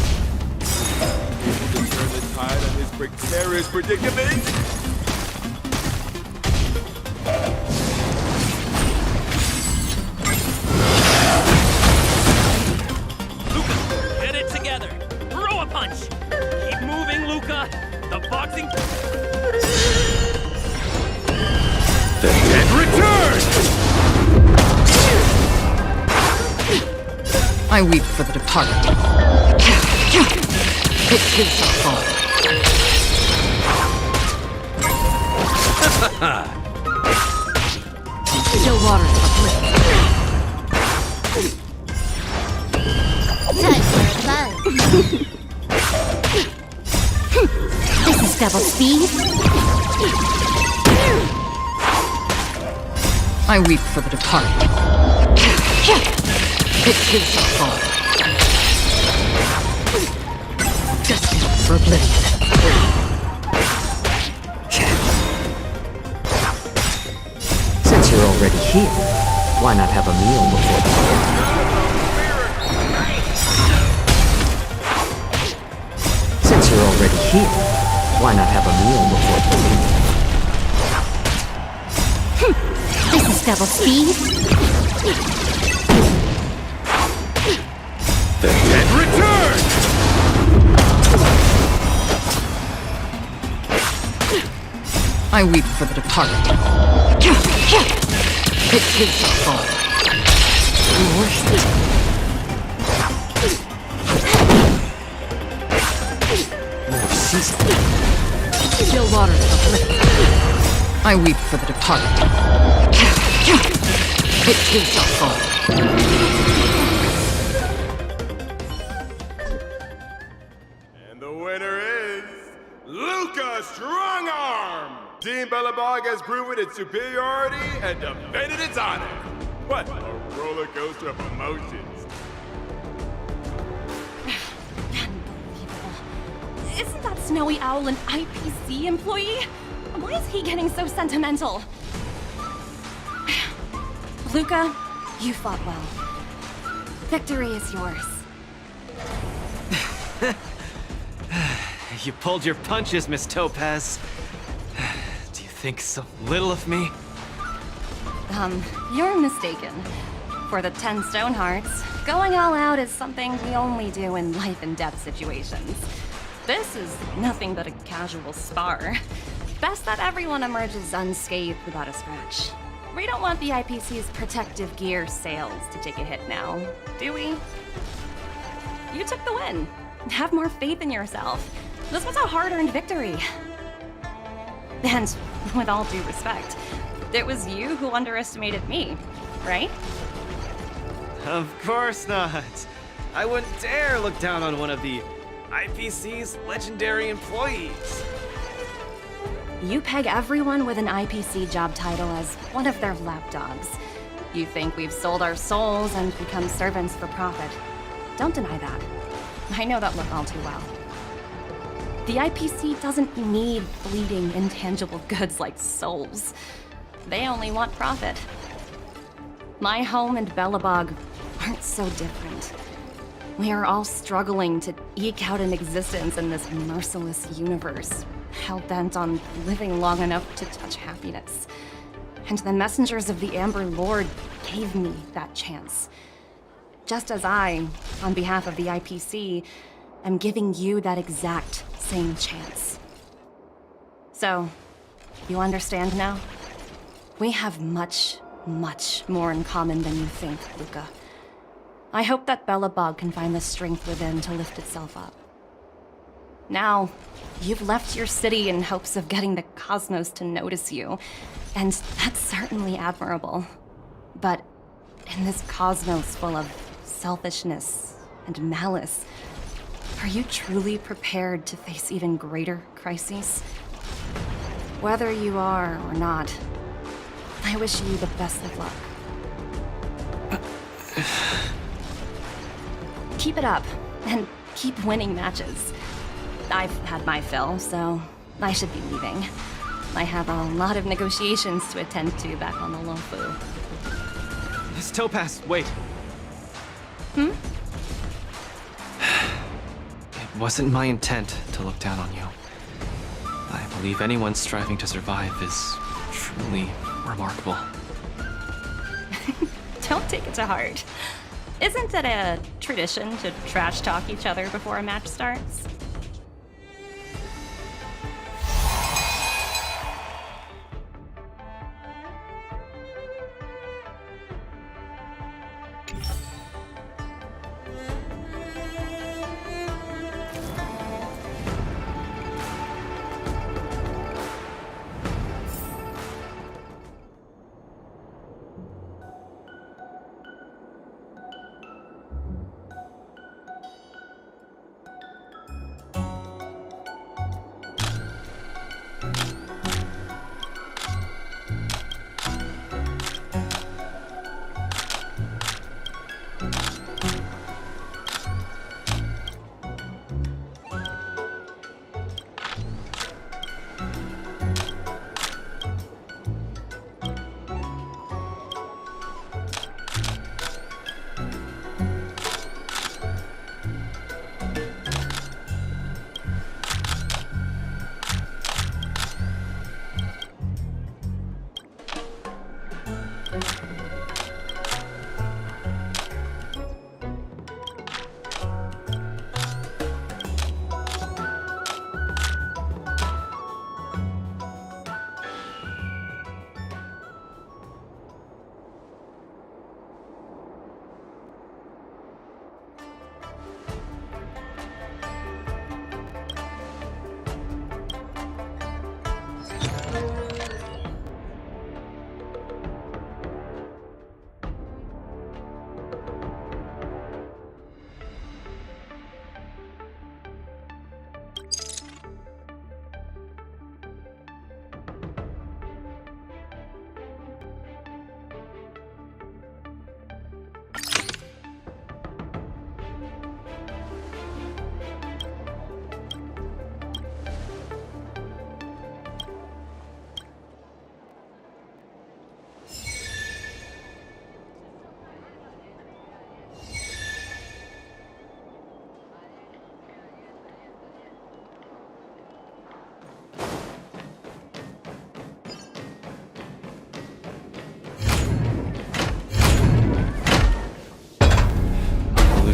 Able to turn the tide on his precarious predicament. Luca, get it together. Throw a punch. Keep moving, Luca. The boxing... And return! I weep for the departed. It too shall fall. Still waters uplifted. Time for a buzz. This is double speed. I weep for the departed. It too shall fall. Destiny for oblivion. Since you're already here, why not have a meal before the Since you're already here, why not have a meal before the This is double speed. And return! I weep for the departed. It too shall fall. More season. Still waters uplifted. I weep for the departed. It too shall fall. And the winner is Luca Strongarm! Team Bellabog has proven its superiority and defended its honor. What a roller coaster of emotions. Isn't that Snowy Owl an IPC employee? Why is he getting so sentimental? Luca, you fought well. Victory is yours. You pulled your punches, Miss Topaz. Do you think so little of me? You're mistaken. for the 10 stone hearts, going all out is something we only do in life and death situations. This is nothing but a casual spar. Best that everyone emerges unscathed without a scratch. We don't want the IPC's protective gear sales to take a hit now, do we? You took the win. Have more faith in yourself. This was a hard-earned victory. And with all due respect, it was you who underestimated me, right? Of course not. I wouldn't dare look down on one of the IPC's legendary employees. You peg everyone with an IPC job title as one of their lapdogs. You think we've sold our souls and become servants for profit. Don't deny that. I know that look all too well. The IPC doesn't need fleeting, intangible goods like souls. They only want profit. My home and Belobog aren't so different. We are all struggling to eke out an existence in this merciless universe, hell-bent on living long enough to touch happiness. And the messengers of the Amber Lord gave me that chance. Just as I, on behalf of the IPC, am giving you that exact same chance. So, you understand now? We have much, much more in common than you think, Luca. I hope that Belobog can find the strength within to lift itself up. Now, you've left your city in hopes of getting the cosmos to notice you, and that's certainly admirable. But in this cosmos full of selfishness and malice, are you truly prepared to face even greater crises? Whether you are or not, I wish you the best of luck. Keep it up, and keep winning matches. I've had my fill, so I should be leaving. I have a lot of negotiations to attend to back on the Lofu. Miss Topaz, wait. Hmm? It wasn't my intent to look down on you. I believe anyone striving to survive is truly remarkable. Don't take it to heart. Isn't it a tradition to trash talk each other before a match starts?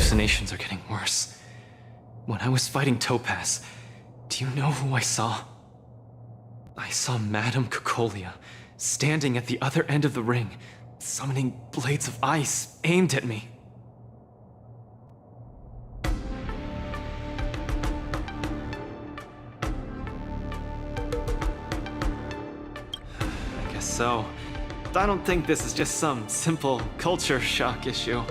hallucinations are getting worse. When I was fighting Topaz, do you know who I saw? I saw Madame Cocolia standing at the other end of the ring, summoning blades of ice aimed at me. I guess so. I don't think this is just some simple culture shock issue.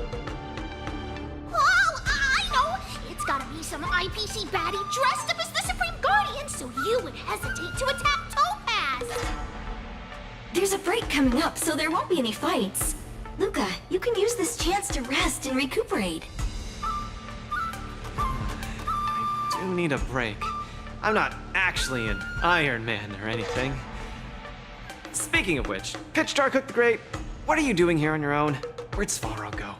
Oh, I know! It's gotta be some IPC baddie dressed up as the Supreme Guardian so you would hesitate to attack Topaz! There's a break coming up, so there won't be any fights. Luca, you can use this chance to rest and recuperate. I do need a break. I'm not actually an Iron Man or anything. Speaking of which, Pitch Dark the Great, what are you doing here on your own? Where'd Svarog go?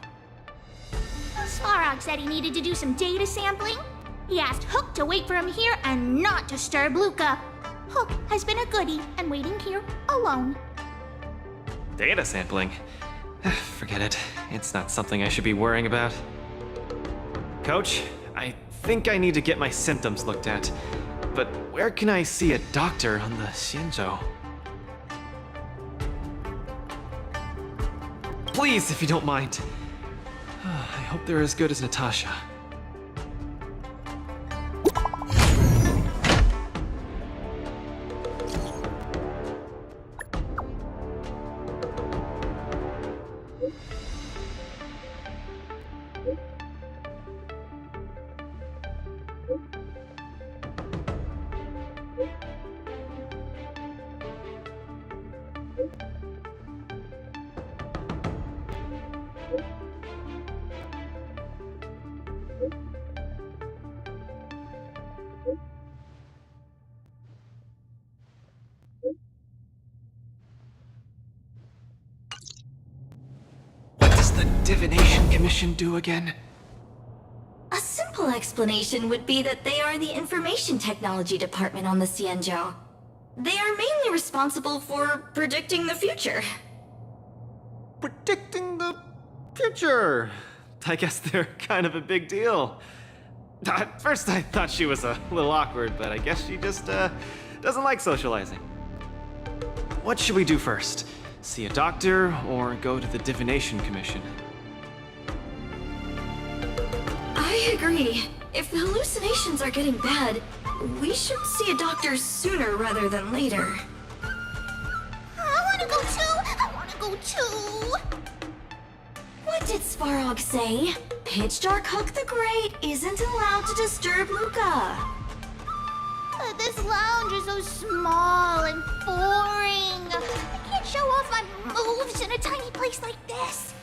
Svarog said he needed to do some data sampling. He asked Hook to wait for him here and not disturb Luca. Hook has been a goodie and waiting here alone. Data sampling? Forget it. It's not something I should be worrying about. Coach, I think I need to get my symptoms looked at. But where can I see a doctor on the Xianzhou? Please, if you don't mind. I hope they're as good as Natasha. Divination Commission do again? A simple explanation would be that they are the Information Technology Department on the Xianzhou. They are mainly responsible for predicting the future. Predicting the future? I guess they're kind of a big deal. At first I thought she was a little awkward, but I guess she just doesn't like socializing. What should we do first? See a doctor or go to the Divination Commission? I agree. If the hallucinations are getting bad, we should see a doctor sooner rather than later. I wanna go too! I wanna go too! What did Svarog say? Pitch Dark Hook the Great isn't allowed to disturb Luca. This lounge is so small and boring. I can't show off my moves in a tiny place like this.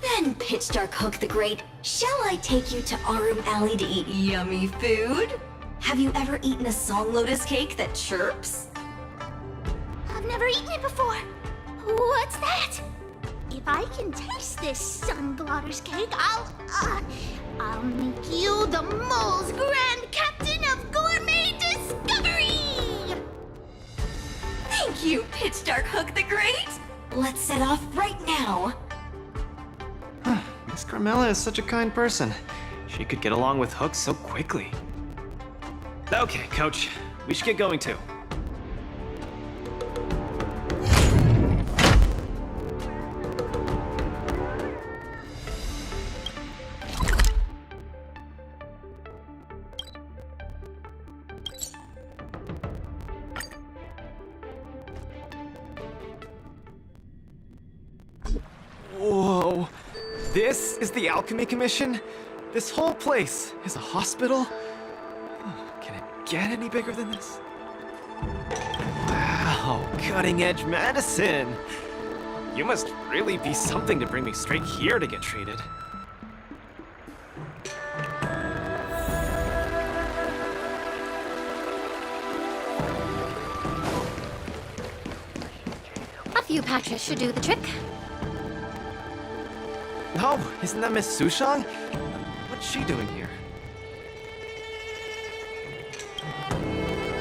Then, Pitch Dark Hook the Great, shall I take you to Arum Alley to eat yummy food? Have you ever eaten a song lotus cake that chirps? I've never eaten it before. What's that? If I can taste this sun glotter's cake, I'll make you the mole's grand captain of gourmet discovery! Thank you, Pitch Dark Hook the Great! Let's set off right now. Miss Carmela is such a kind person. She could get along with Hook so quickly. Okay, Coach. We should get going too. Whoa. This is the Alchemy Commission? This whole place is a hospital? Can it get any bigger than this? Wow, cutting-edge medicine! You must really be something to bring me straight here to get treated. A few patches should do the trick. Oh, isn't that Miss Sushang? What's she doing here?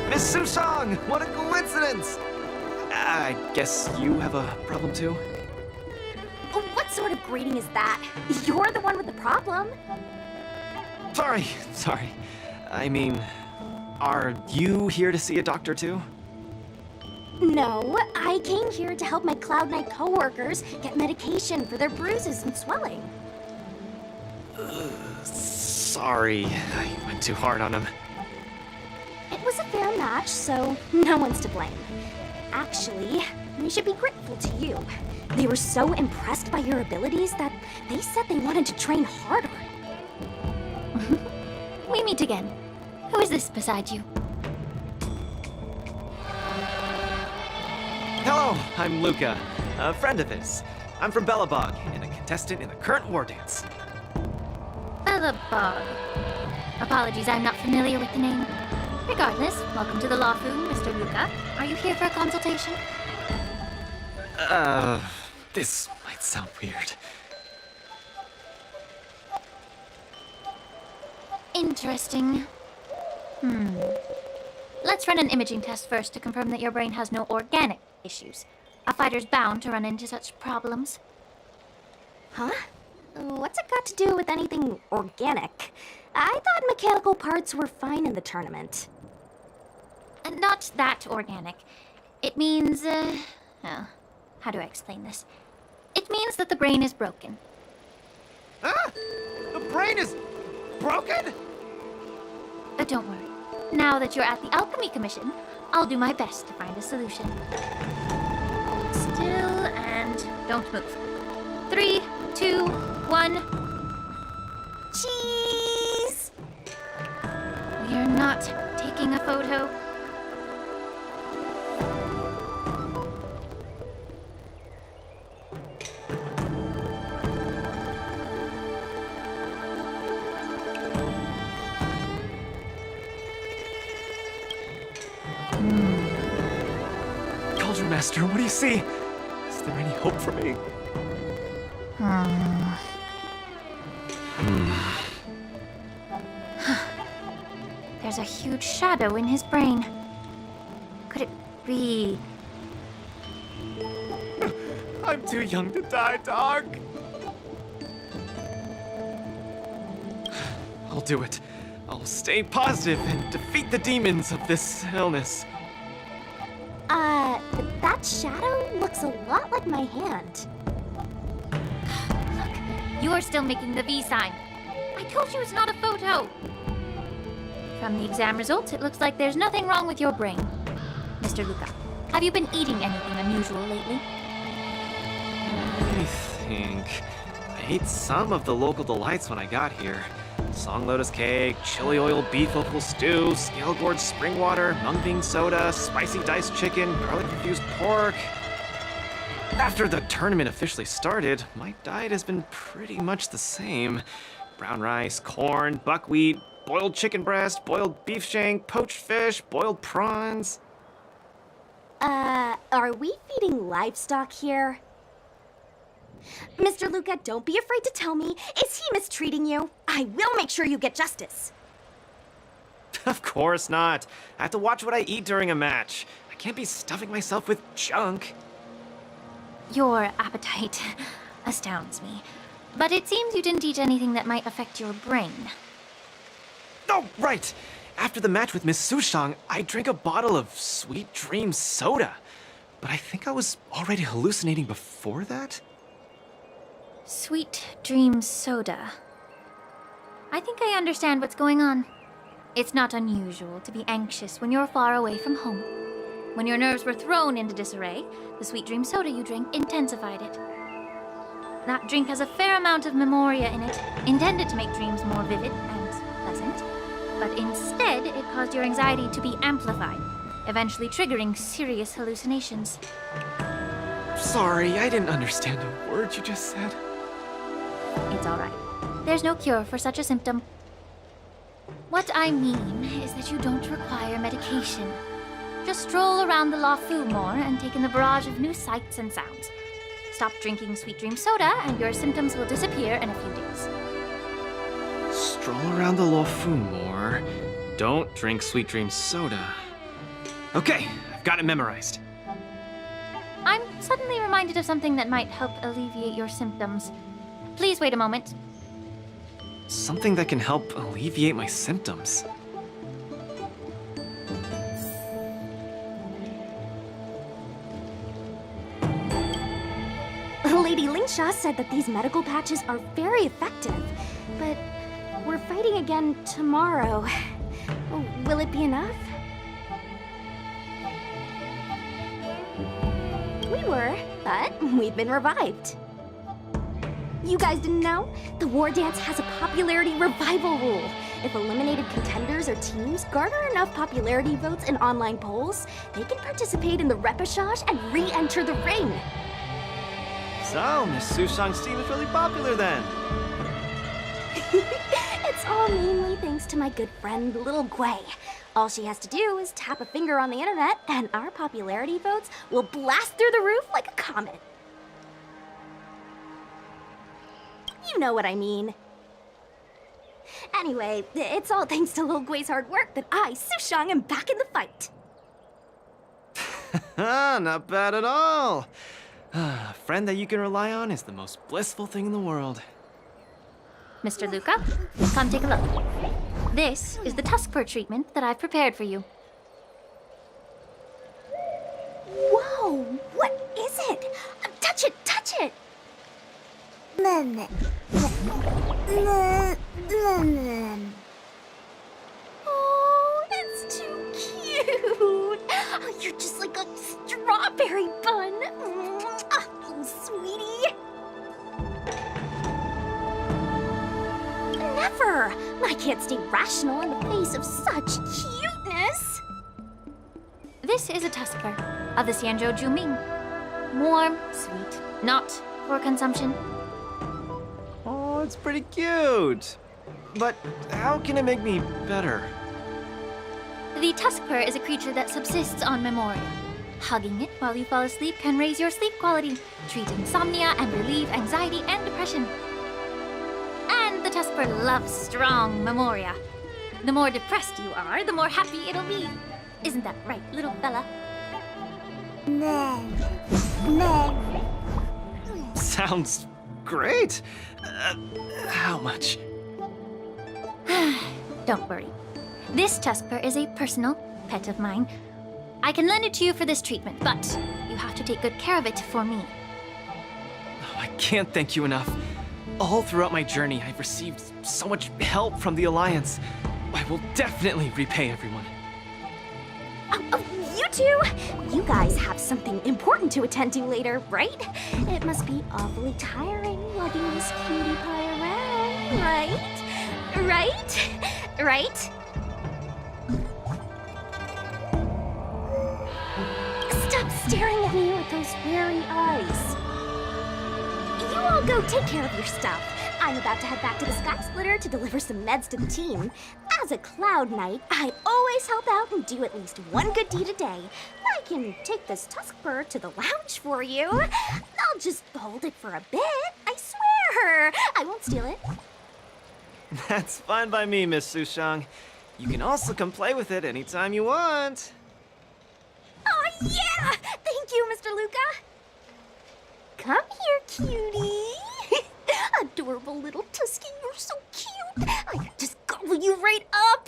Miss Sushang! What a coincidence! I guess you have a problem too? What's sort of greeting is that? You're the one with the problem. Sorry. I mean, are you here to see a doctor too? No, I came here to help my Cloud Knight coworkers get medication for their bruises and swelling. Sorry, I went too hard on him. It was a fair match, so no one's to blame. Actually, we should be grateful to you. They were so impressed by your abilities that they said they wanted to train harder. We meet again. Who is this beside you? Hello, I'm Luca, a friend of his. I'm from Belobog, and a contestant in the current war dance. Belobog. Apologies, I'm not familiar with the name. Regardless, welcome to the Law Foom, Mr. Luca. Are you here for a consultation? This might sound weird. Interesting. Let's run an imaging test first to confirm that your brain has no organic issues. A fighter's bound to run into such problems. Huh? What's it got to do with anything organic? I thought mechanical parts were fine in the tournament. Not that organic. It means, how do I explain this? It means that the brain is broken. Ah! The brain is broken? Don't worry. Now that you're at the Alchemy Commission, I'll do my best to find a solution. Hold still and don't move. 3, 2, 1. Cheese! We're not taking a photo. Cauldron Master, what do you see? Is there any hope for me? There's a huge shadow in his brain. Could it be... I'm too young to die, dog. I'll do it. I'll stay positive and defeat the demons of this illness. That shadow looks a lot like my hand. Look, you are still making the V sign. I told you it's not a photo. From the exam results, it looks like there's nothing wrong with your brain. Mr. Luca, have you been eating anything unusual lately? Let me think. I ate some of the local delights when I got here. Song lotus cake, chili oil beef offal stew, scale gorge spring water, mung bean soda, spicy diced chicken, garlic infused pork. After the tournament officially started, my diet has been pretty much the same. Brown rice, corn, buckwheat, boiled chicken breast, boiled beef shank, poached fish, boiled prawns. Are we feeding livestock here? Mr. Luca, don't be afraid to tell me. Is he mistreating you? I will make sure you get justice. Of course not. I have to watch what I eat during a match. I can't be stuffing myself with junk. Your appetite astounds me. But it seems you didn't eat anything that might affect your brain. Oh, right! After the match with Miss Sushang, I drank a bottle of Sweet Dream soda. But I think I was already hallucinating before that? Sweet Dream soda. I think I understand what's going on. It's not unusual to be anxious when you're far away from home. When your nerves were thrown into disarray, the Sweet Dream soda you drank intensified it. That drink has a fair amount of memoria in it, intended to make dreams more vivid and pleasant. But instead, it caused your anxiety to be amplified, eventually triggering serious hallucinations. Sorry, I didn't understand a word you just said. It's all right. There's no cure for such a symptom. What I mean is that you don't require medication. Just stroll around the La Fu more and take in the barrage of new sights and sounds. Stop drinking Sweet Dream soda and your symptoms will disappear in a few days. Stroll around the La Fu more. Don't drink Sweet Dream soda. Okay, I've got it memorized. I'm suddenly reminded of something that might help alleviate your symptoms. Please wait a moment. Something that can help alleviate my symptoms. Lady Lingsha said that these medical patches are very effective, but we're fighting again tomorrow. Will it be enough? We were, but we've been revived. You guys didn't know? The War Dance has a popularity revival rule. If eliminated contenders or teams garner enough popularity votes in online polls, they can participate in the repechage and re-enter the ring. So, Miss Sushang's team is really popular then. It's all mainly thanks to my good friend, Little Gwei. All she has to do is tap a finger on the internet, and our popularity votes will blast through the roof like a comet. You know what I mean. Anyway, it's all thanks to Lil Gwei's hard work that I, Sushang, am back in the fight. Not bad at all. A friend that you can rely on is the most blissful thing in the world. Mr. Luca, come take a look. This is the tusk fur treatment that I've prepared for you. Whoa, what is it? Touch it, touch it! Oh, it's too cute. Oh, you're just like a strawberry bun. Oh, sweetie. Never. I can't stay rational in the face of such cuteness. This is a tusk fur of the Xianzhou Juming. Warm, sweet, not for consumption. Oh, it's pretty cute. But how can it make me better? The tusk fur is a creature that subsists on memoria. Hugging it while you fall asleep can raise your sleep quality, treat insomnia, and relieve anxiety and depression. And the tusk fur loves strong memoria. The more depressed you are, the more happy it'll be. Isn't that right, little fella? Sounds great. How much? Don't worry. This tusk fur is a personal pet of mine. I can lend it to you for this treatment, but you have to take good care of it for me. Oh, I can't thank you enough. All throughout my journey, I've received so much help from the Alliance. I will definitely repay everyone. Oh, you two! You guys have something important to attend to later, right? It must be awfully tiring lugging this cutie pie around, right? Right? Right? Stop staring at me with those wary eyes. You all go take care of your stuff. I'm about to head back to the Sky Splitter to deliver some meds to the team. As a Cloud Knight, I always help out and do at least one good deed a day. I can take this tusk fur to the lounge for you. I'll just hold it for a bit, I swear. I won't steal it. That's fine by me, Miss Sushang. You can also come play with it anytime you want. Oh, yeah! Thank you, Mr. Luca. Come here, cutie. Adorable little Tusky, you're so cute. I could just gobble you right up.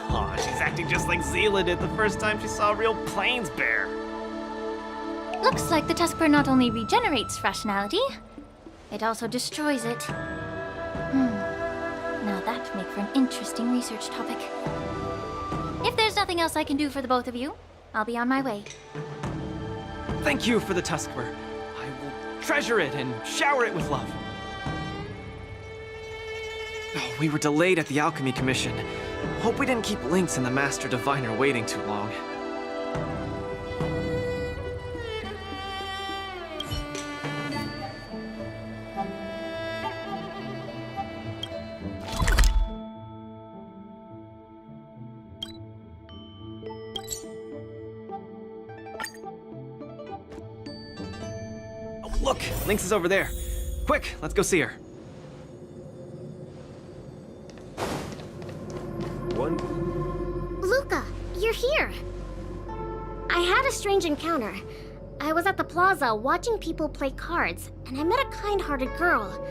Aw, she's acting just like Zila did the first time she saw a real plains bear. Looks like the tusk fur not only regenerates rationality, it also destroys it. Now that would make for an interesting research topic. If there's nothing else I can do for the both of you, I'll be on my way. Thank you for the tusk fur. I will treasure it and shower it with love. Oh, we were delayed at the Alchemy Commission. Hope we didn't keep Lynx and the Master Diviner waiting too long. Oh, look! Lynx is over there. Quick, let's go see her. I had a strange encounter. I was at the plaza watching people play cards, and I met a kind-hearted girl.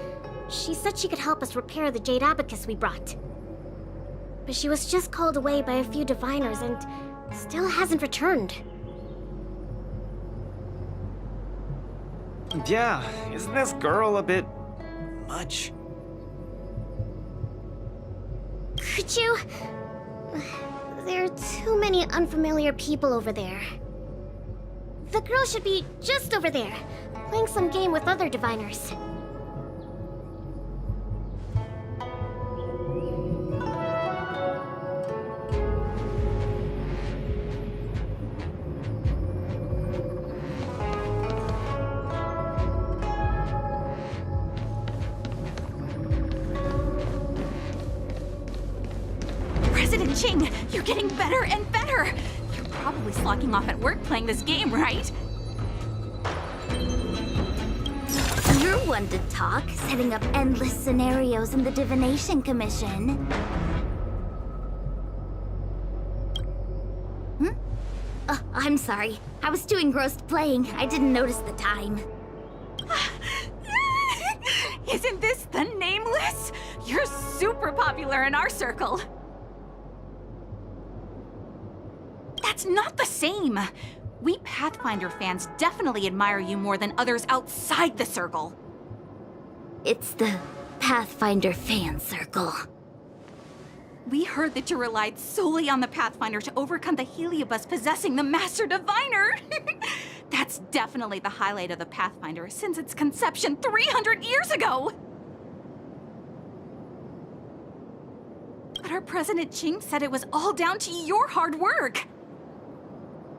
She said she could help us repair the jade abacus we brought. But she was just called away by a few diviners and still hasn't returned. Yeah, isn't this girl a bit much? Could you? There are too many unfamiliar people over there. The girl should be just over there, playing some game with other diviners. President Ching, you're getting better and better! You're probably slacking off at work playing this game, right? You're one to talk, setting up endless scenarios in the Divination Commission. I'm sorry. I was too engrossed playing. I didn't notice the time. Isn't this the Nameless? You're super popular in our circle. That's not the same. We Pathfinder fans definitely admire you more than others outside the circle. It's the Pathfinder fan circle. We heard that you relied solely on the Pathfinder to overcome the Heliobus possessing the Master Diviner. That's definitely the highlight of the Pathfinder since its conception 300 years ago. But our President Ching said it was all down to your hard work.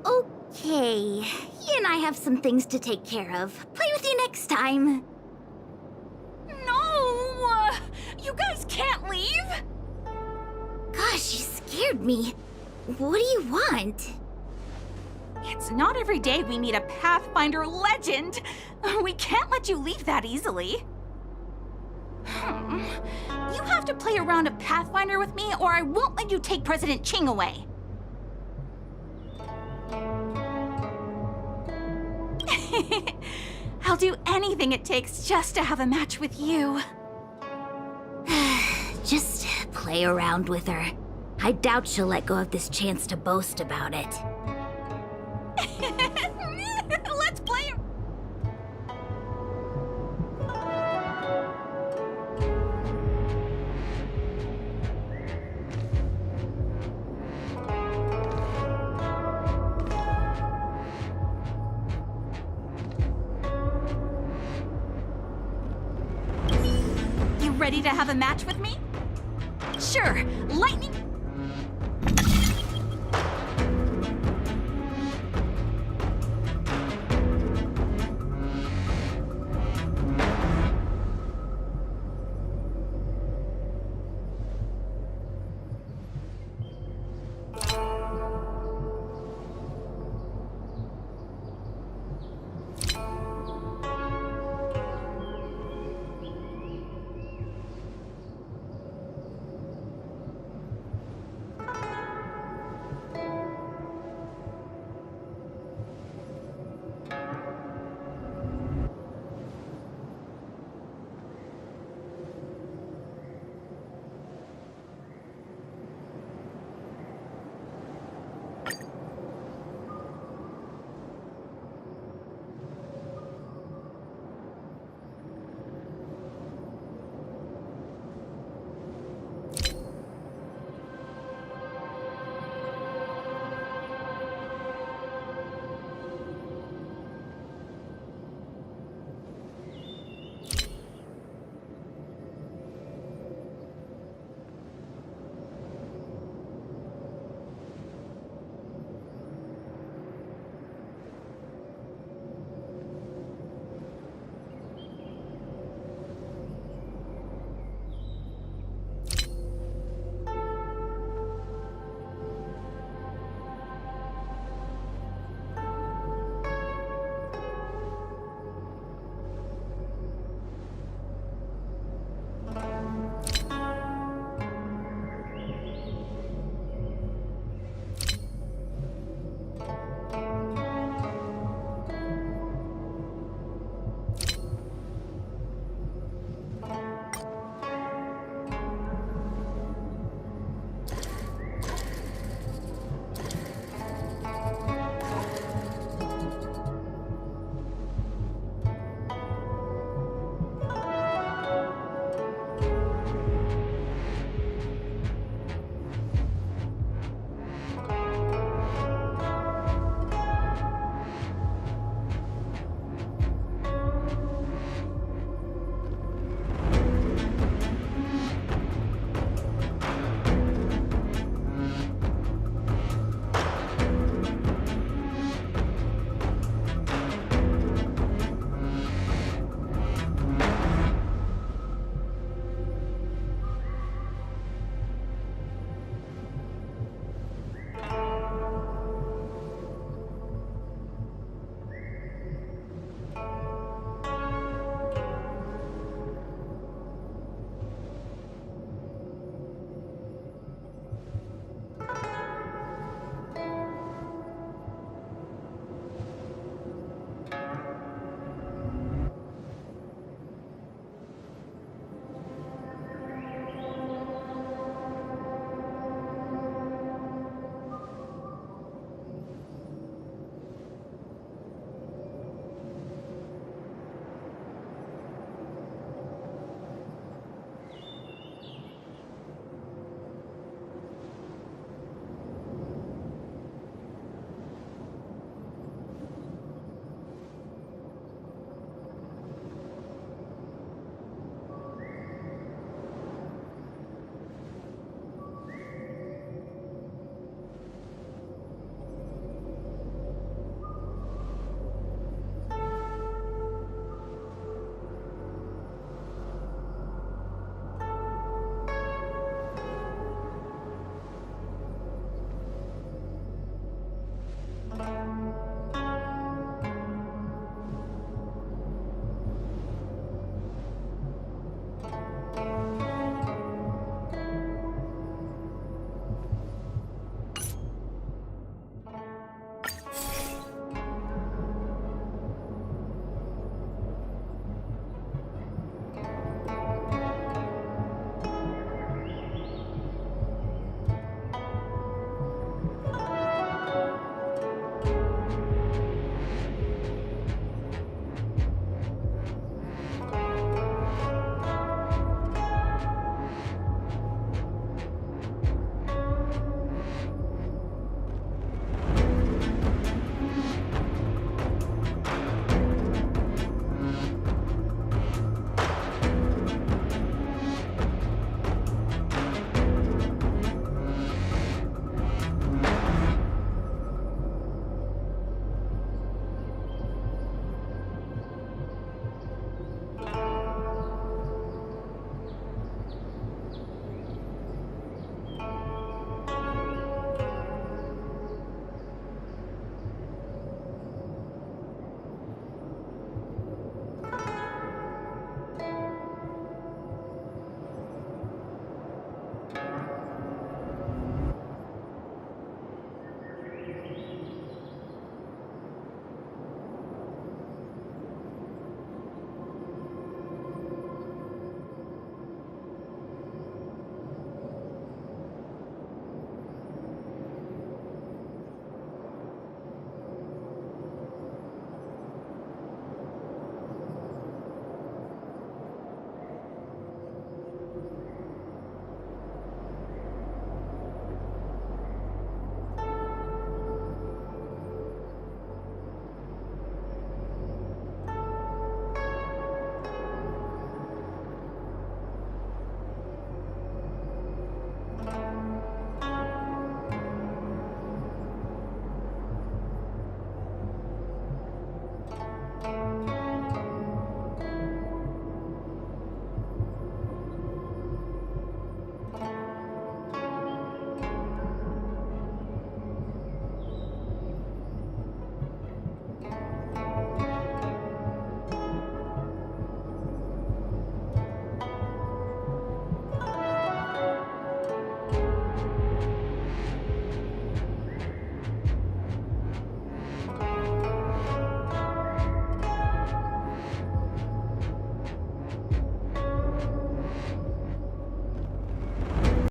Okay, he and I have some things to take care of. Play with you next time. No! You guys can't leave! Gosh, you scared me. What do you want? It's not every day we meet a Pathfinder legend. We can't let you leave that easily. You have to play a round of Pathfinder with me, or I won't let you take President Ching away. I'll do anything it takes just to have a match with you. Just play around with her. I doubt she'll let go of this chance to boast about it. Let's play. You ready to have a match with me? Sure, lightning